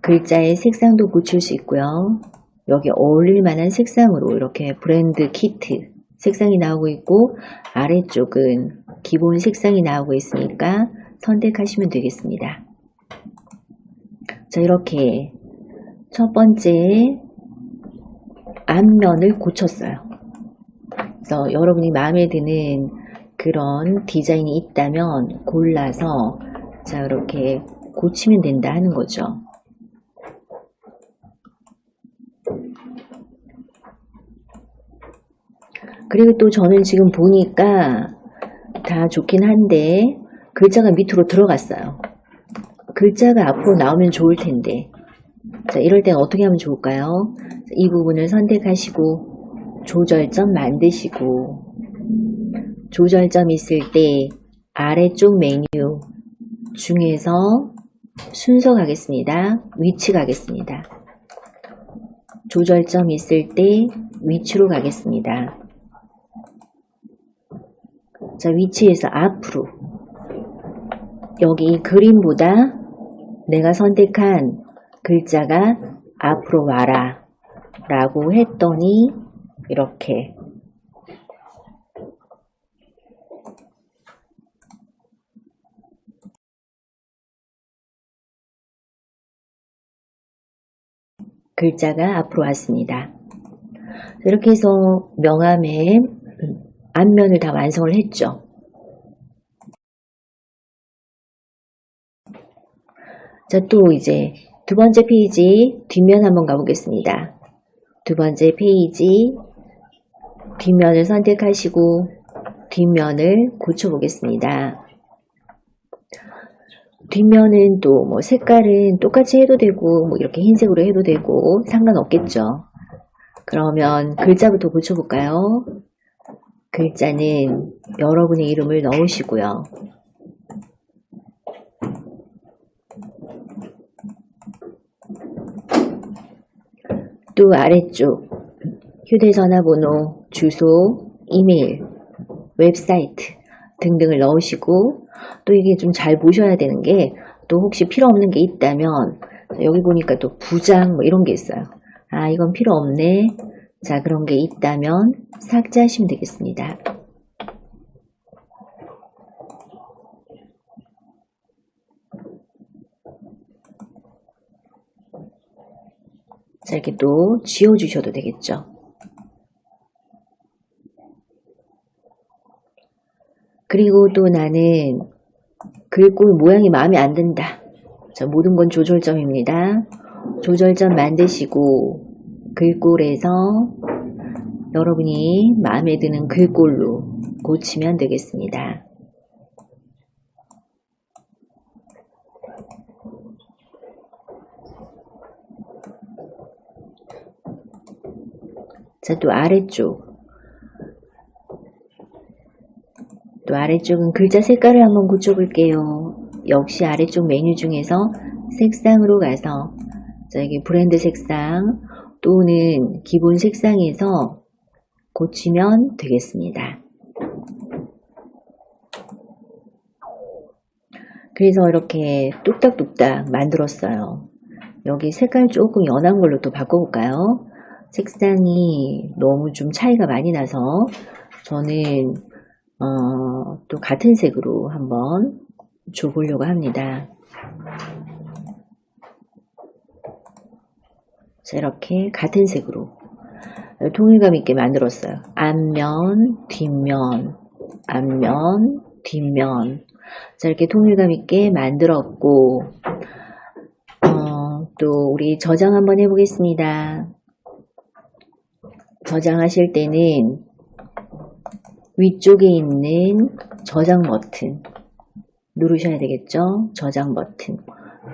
글자의 색상도 고칠 수 있고요. 여기 어울릴 만한 색상으로 이렇게 브랜드 키트 색상이 나오고 있고, 아래쪽은 기본 색상이 나오고 있으니까 선택하시면 되겠습니다. 자, 이렇게 첫 번째 앞면을 고쳤어요. 그래서 여러분이 마음에 드는 그런 디자인이 있다면 골라서 자, 이렇게 고치면 된다 하는 거죠. 그리고 또 저는 지금 보니까 다 좋긴 한데 글자가 밑으로 들어갔어요. 글자가 앞으로 나오면 좋을 텐데, 자, 이럴 땐 어떻게 하면 좋을까요? 이 부분을 선택하시고 조절점 만드시고, 조절점 있을 때 아래쪽 메뉴 중에서 순서 가겠습니다. 위치 가겠습니다. 조절점 있을 때 위치로 가겠습니다. 자, 위치에서 앞으로, 여기 그림보다 내가 선택한 글자가 앞으로 와라 라고 했더니 이렇게 글자가 앞으로 왔습니다. 이렇게 해서 명함의 앞면을 다 완성을 했죠. 자, 또 이제 두 번째 페이지 뒷면 한번 가보겠습니다. 두 번째 페이지 뒷면을 선택하시고 뒷면을 고쳐보겠습니다. 뒷면은 또 뭐 색깔은 똑같이 해도 되고 뭐 이렇게 흰색으로 해도 되고 상관없겠죠. 그러면 글자부터 고쳐볼까요? 글자는 여러분의 이름을 넣으시고요. 또 아래쪽 휴대전화 번호, 주소, 이메일, 웹사이트 등등을 넣으시고, 또 이게 좀 잘 보셔야 되는 게, 또 혹시 필요 없는 게 있다면 여기 보니까 또 부장 뭐 이런 게 있어요. 아, 이건 필요 없네. 자, 그런 게 있다면 삭제하시면 되겠습니다. 자, 이렇게 또 지워주셔도 되겠죠. 그리고 또 나는 글꼴 모양이 마음에 안 든다. 자, 모든 건 조절점입니다. 조절점 만드시고 글꼴에서 여러분이 마음에 드는 글꼴로 고치면 되겠습니다. 자, 또 아래쪽은 글자 색깔을 한번 고쳐볼게요. 역시 아래쪽 메뉴 중에서 색상으로 가서, 자, 여기 브랜드 색상 또는 기본 색상에서 고치면 되겠습니다. 그래서 이렇게 뚝딱뚝딱 만들었어요. 여기 색깔 조금 연한 걸로 또 바꿔볼까요? 색상이 너무 좀 차이가 많이 나서 저는 또 같은 색으로 한번 줘보려고 합니다. 자, 이렇게 같은 색으로 통일감 있게 만들었어요. 앞면, 뒷면, 앞면, 뒷면. 자, 이렇게 통일감 있게 만들었고, 또 우리 저장 한번 해보겠습니다. 저장하실 때는 위쪽에 있는 저장 버튼 누르셔야 되겠죠? 저장 버튼.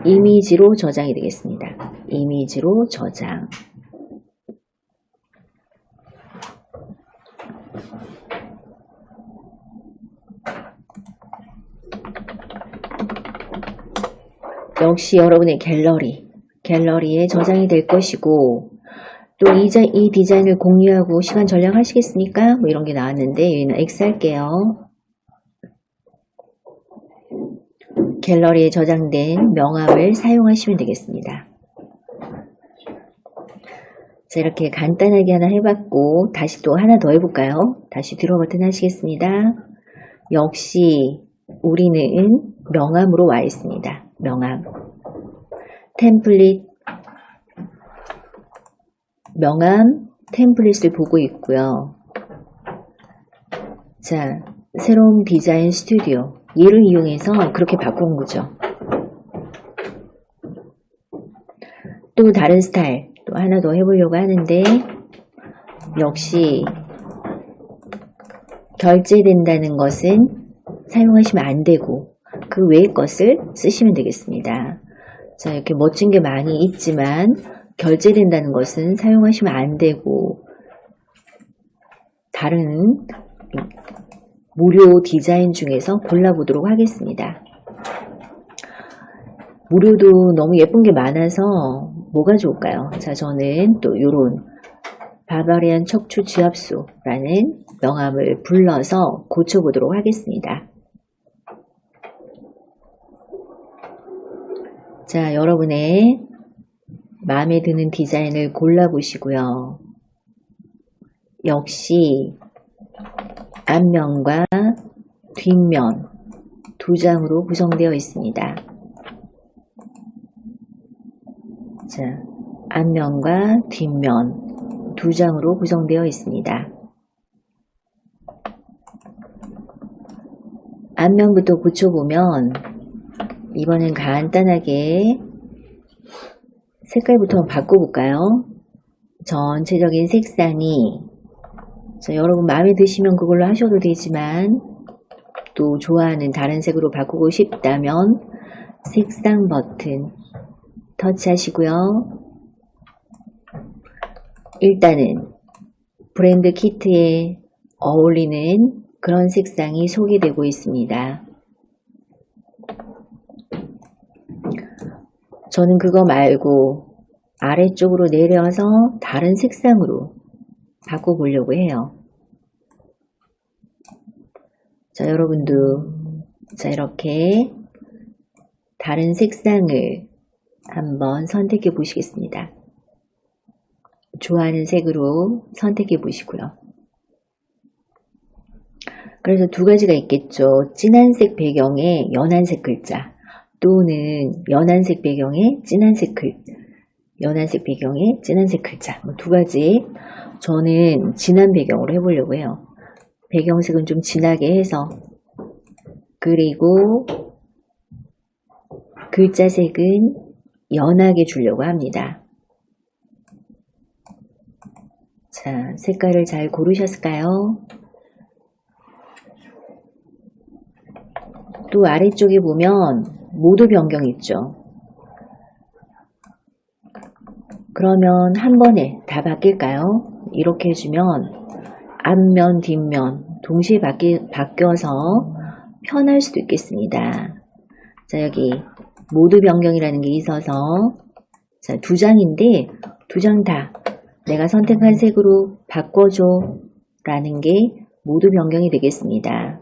이미지로 저장이 되겠습니다. 이미지로 저장. 역시 여러분의 갤러리에 저장이 될 것이고, 또 이 디자인을 공유하고 시간 절약하시겠습니까? 뭐 이런 게 나왔는데 여기는 X 할게요. 갤러리에 저장된 명함을 사용하시면 되겠습니다. 자, 이렇게 간단하게 하나 해봤고, 다시 또 하나 더 해볼까요? 다시 들어 버튼 하시겠습니다. 역시 우리는 명암으로 와 있습니다. 명암. 템플릿. 명암 템플릿을 보고 있고요. 자, 새로운 디자인 스튜디오. 얘를 이용해서 그렇게 바꾼 거죠. 또 다른 스타일. 또 하나 더 해보려고 하는데, 역시 결제된다는 것은 사용하시면 안 되고 그 외의 것을 쓰시면 되겠습니다. 자, 이렇게 멋진 게 많이 있지만 결제된다는 것은 사용하시면 안 되고 다른 무료 디자인 중에서 골라보도록 하겠습니다. 무료도 너무 예쁜 게 많아서 뭐가 좋을까요? 자, 저는 또 요런 바바리안 척추 지압소라는 명암을 불러서 고쳐보도록 하겠습니다. 자, 여러분의 마음에 드는 디자인을 골라보시고요. 역시 앞면과 뒷면 두 장으로 구성되어 있습니다. 자, 앞면과 뒷면 두 장으로 구성되어 있습니다. 앞면부터 고쳐보면 이번엔 간단하게 색깔부터 바꿔볼까요? 전체적인 색상이 자, 여러분 마음에 드시면 그걸로 하셔도 되지만 또 좋아하는 다른 색으로 바꾸고 싶다면 색상 버튼 터치하시고요. 일단은 브랜드 키트에 어울리는 그런 색상이 소개되고 있습니다. 저는 그거 말고 아래쪽으로 내려서 다른 색상으로 바꿔보려고 해요. 자, 여러분도 자, 이렇게 다른 색상을 한번 선택해 보시겠습니다. 좋아하는 색으로 선택해 보시고요. 그래서 두 가지가 있겠죠. 진한색 배경에 연한색 글자 또는 연한색 배경에 진한색 글자 두 가지. 저는 진한 배경으로 해보려고 해요. 배경색은 좀 진하게 해서 그리고 글자색은 연하게 주려고 합니다. 자, 색깔을 잘 고르셨을까요? 또 아래쪽에 보면 모드 변경 있죠. 그러면 한 번에 다 바뀔까요? 이렇게 해주면 앞면, 뒷면 동시에 바뀌어서 편할 수도 있겠습니다. 자, 여기 모드 변경이라는 게 있어서 자, 두 장인데 두 장 다 내가 선택한 색으로 바꿔줘 라는 게 모드 변경이 되겠습니다.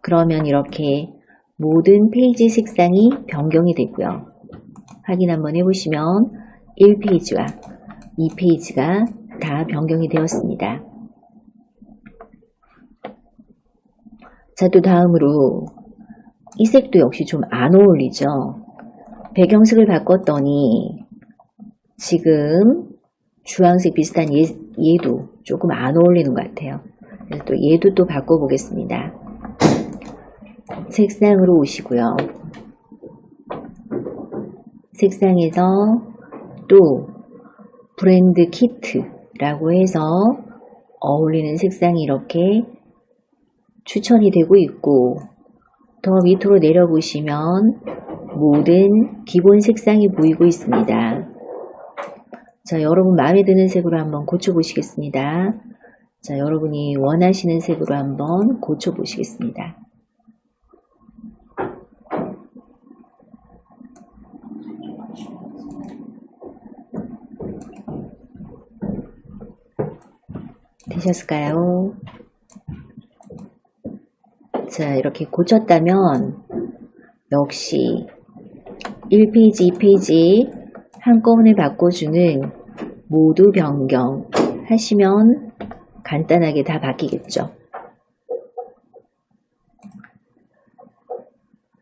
그러면 이렇게 모든 페이지 색상이 변경이 되고요. 확인 한번 해보시면 1페이지와 2페이지가 다 변경이 되었습니다. 자, 또 다음으로 이 색도 역시 좀 안 어울리죠. 배경색을 바꿨더니 지금 주황색 비슷한 얘도 조금 안 어울리는 것 같아요. 그래서 또 얘도 또 바꿔보겠습니다. 색상으로 오시고요. 색상에서 또 브랜드 키트라고 해서 어울리는 색상이 이렇게 추천이 되고 있고 더 밑으로 내려보시면 모든 기본 색상이 보이고 있습니다. 자, 여러분 마음에 드는 색으로 한번 고쳐보시겠습니다. 자, 여러분이 원하시는 색으로 한번 고쳐보시겠습니다. 되셨을까요? 자, 이렇게 고쳤다면 역시 1페이지, 2페이지 한꺼번에 바꿔주는 모두 변경 하시면 간단하게 다 바뀌겠죠.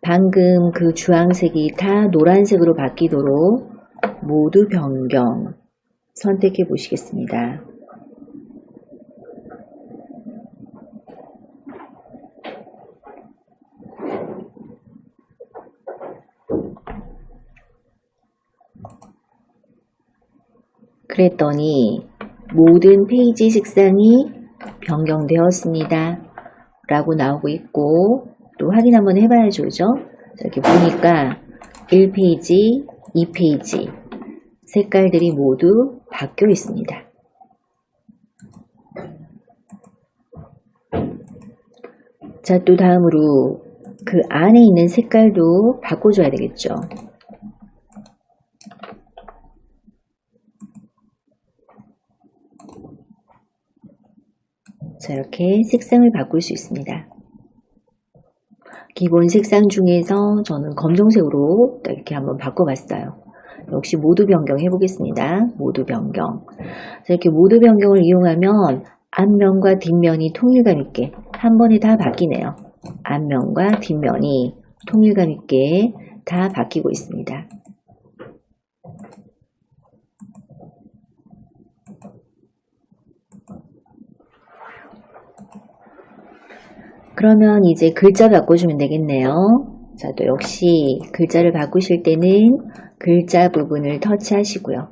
방금 그 주황색이 다 노란색으로 바뀌도록 모두 변경 선택해 보시겠습니다. 그랬더니 모든 페이지 색상이 변경되었습니다 라고 나오고 있고, 또 확인 한번 해봐야죠. 그죠? 이렇게 보니까 1페이지, 2페이지 색깔들이 모두 바뀌어 있습니다. 자, 또 다음으로 그 안에 있는 색깔도 바꿔줘야 되겠죠. 자, 이렇게 색상을 바꿀 수 있습니다. 기본 색상 중에서 저는 검정색으로 이렇게 한번 바꿔봤어요. 역시 모두 변경 해보겠습니다. 모두 변경. 자, 이렇게 모두 변경을 이용하면 앞면과 뒷면이 통일감 있게 한 번에 다 바뀌네요. 앞면과 뒷면이 통일감 있게 다 바뀌고 있습니다. 그러면 이제 글자 바꿔주면 되겠네요. 자, 또 역시 글자를 바꾸실 때는 글자 부분을 터치하시고요.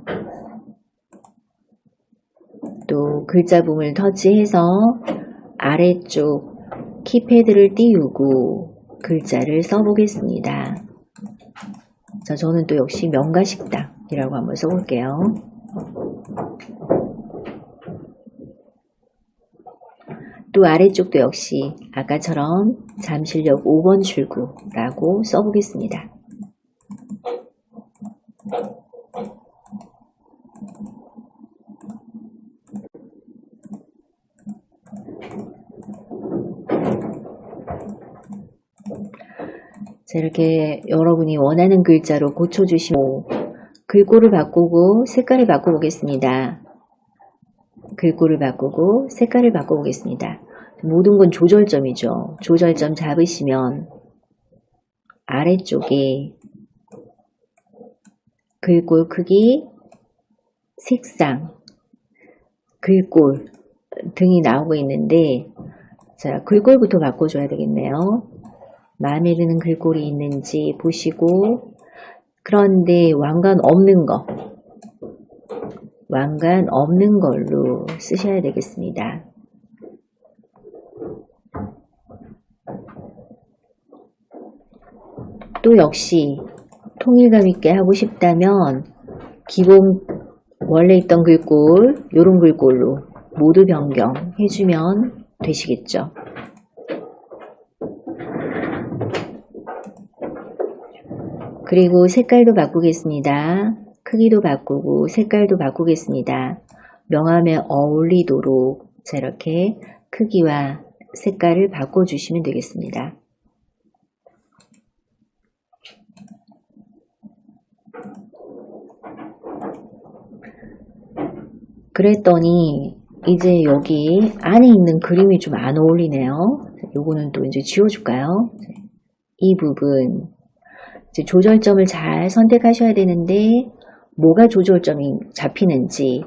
또 글자 부분을 터치해서 아래쪽 키패드를 띄우고 글자를 써보겠습니다. 자, 저는 또 역시 명가식당이라고 한번 써볼게요. 또 아래쪽도 역시 아까처럼 잠실역 5번 출구라고 써보겠습니다. 자, 이렇게 여러분이 원하는 글자로 고쳐주시고 글꼴을 바꾸고 색깔을 바꿔보겠습니다. 글꼴을 바꾸고 색깔을 바꿔보겠습니다. 모든 건 조절점이죠. 조절점 잡으시면 아래쪽에 글꼴 크기, 색상, 글꼴 등이 나오고 있는데, 자, 글꼴부터 바꿔줘야 되겠네요. 마음에 드는 글꼴이 있는지 보시고, 그런데 왕관 없는 거, 왕관 없는 걸로 쓰셔야 되겠습니다. 또 역시 통일감 있게 하고 싶다면 기본 원래 있던 글꼴, 요런 글꼴로 모두 변경해주면 되시겠죠. 그리고 색깔도 바꾸겠습니다. 크기도 바꾸고 색깔도 바꾸겠습니다. 명암에 어울리도록 이렇게 크기와 색깔을 바꿔주시면 되겠습니다. 그랬더니 이제 여기 안에 있는 그림이 좀 안 어울리네요. 요거는 또 이제 지워줄까요? 이 부분 이제 조절점을 잘 선택하셔야 되는데 뭐가 조절점이 잡히는지,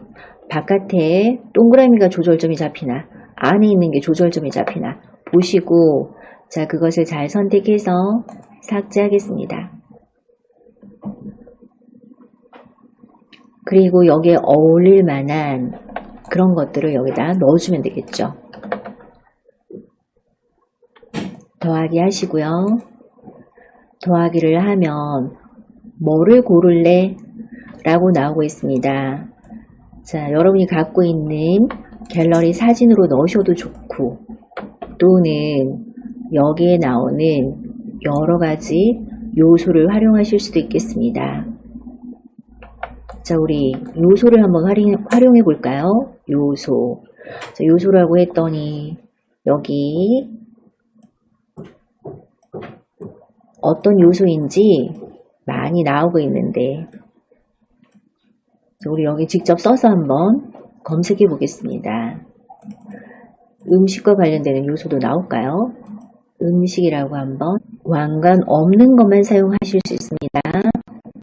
바깥에 동그라미가 조절점이 잡히나 안에 있는 게 조절점이 잡히나 보시고, 자, 그것을 잘 선택해서 삭제하겠습니다. 그리고 여기에 어울릴 만한 그런 것들을 여기다 넣어주면 되겠죠. 더하기 하시고요. 더하기를 하면 뭐를 고를래? 라고 나오고 있습니다. 자, 여러분이 갖고 있는 갤러리 사진으로 넣으셔도 좋고, 또는 여기에 나오는 여러 가지 요소를 활용하실 수도 있겠습니다. 자, 우리 요소를 한번 활용해 볼까요? 요소. 자, 요소라고 했더니 여기 어떤 요소인지 많이 나오고 있는데, 우리 여기 직접 써서 한번 검색해 보겠습니다. 음식과 관련되는 요소도 나올까요? 음식이라고 한번 왕관 없는 것만 사용하실 수 있습니다.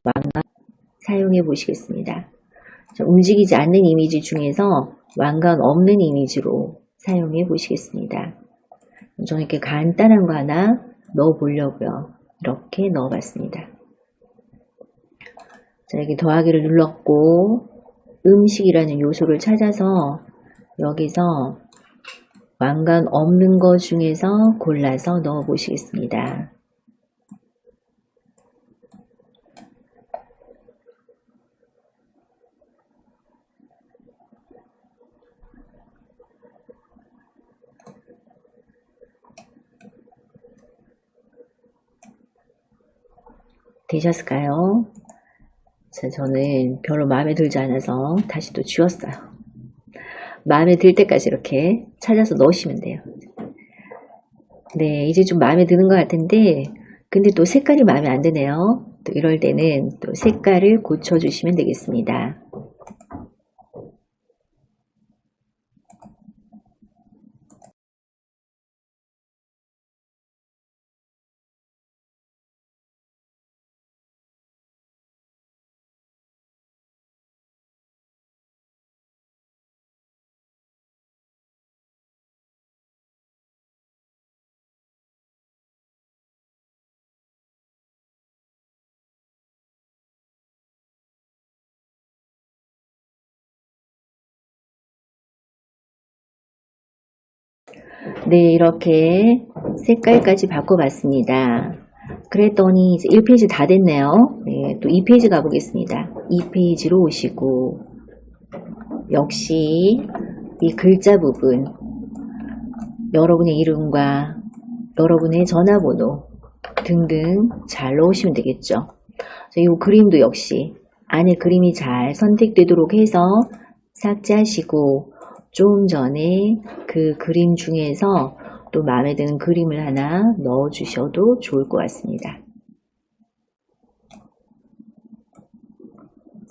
왕관 사용해 보시겠습니다. 움직이지 않는 이미지 중에서 왕관 없는 이미지로 사용해 보시겠습니다. 저는 이렇게 간단한 거 하나 넣어 보려고요. 이렇게 넣어 봤습니다. 자, 여기 더하기를 눌렀고 음식이라는 요소를 찾아서 여기서 왕관 없는 것 중에서 골라서 넣어 보시겠습니다. 되셨을까요? 자, 저는 별로 마음에 들지 않아서 다시 또 지웠어요. 마음에 들 때까지 이렇게 찾아서 넣으시면 돼요. 네, 이제 좀 마음에 드는 것 같은데 근데 또 색깔이 마음에 안 드네요. 또 이럴 때는 또 색깔을 고쳐주시면 되겠습니다. 네, 이렇게 색깔까지 바꿔봤습니다. 그랬더니 이제 1페이지 다 됐네요. 네, 또 2페이지 가보겠습니다. 2페이지로 오시고 역시 이 글자 부분 여러분의 이름과 여러분의 전화번호 등등 잘 넣으시면 되겠죠. 이 그림도 역시 안에 그림이 잘 선택되도록 해서 삭제하시고 좀 전에 그 그림 중에서 또 마음에 드는 그림을 하나 넣어 주셔도 좋을 것 같습니다.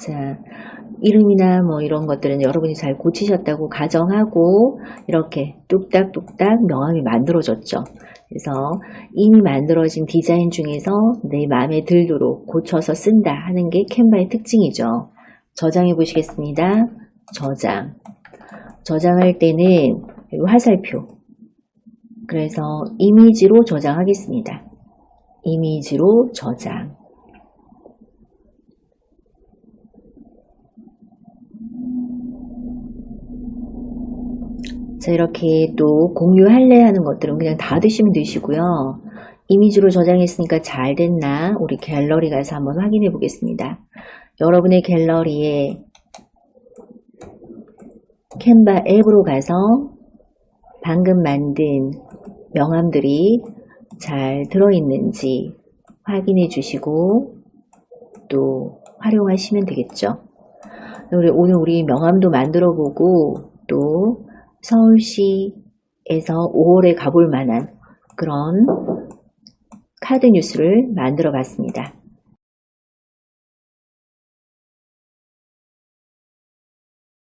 자, 이름이나 뭐 이런 것들은 여러분이 잘 고치셨다고 가정하고 이렇게 뚝딱뚝딱 명함이 만들어졌죠. 그래서 이미 만들어진 디자인 중에서 내 마음에 들도록 고쳐서 쓴다 하는 게 캔바의 특징이죠. 저장해 보시겠습니다. 저장. 저장할 때는 화살표. 그래서 이미지로 저장하겠습니다. 이미지로 저장. 자, 이렇게 또 공유할래 하는 것들은 그냥 닫으시면 되시고요. 이미지로 저장했으니까 잘 됐나 우리 갤러리 가서 한번 확인해 보겠습니다. 여러분의 갤러리에 캔바 앱으로 가서 방금 만든 명함들이 잘 들어있는지 확인해 주시고 또 활용하시면 되겠죠. 오늘 우리 명함도 만들어 보고 또 서울시에서 5월에 가볼 만한 그런 카드 뉴스를 만들어 봤습니다.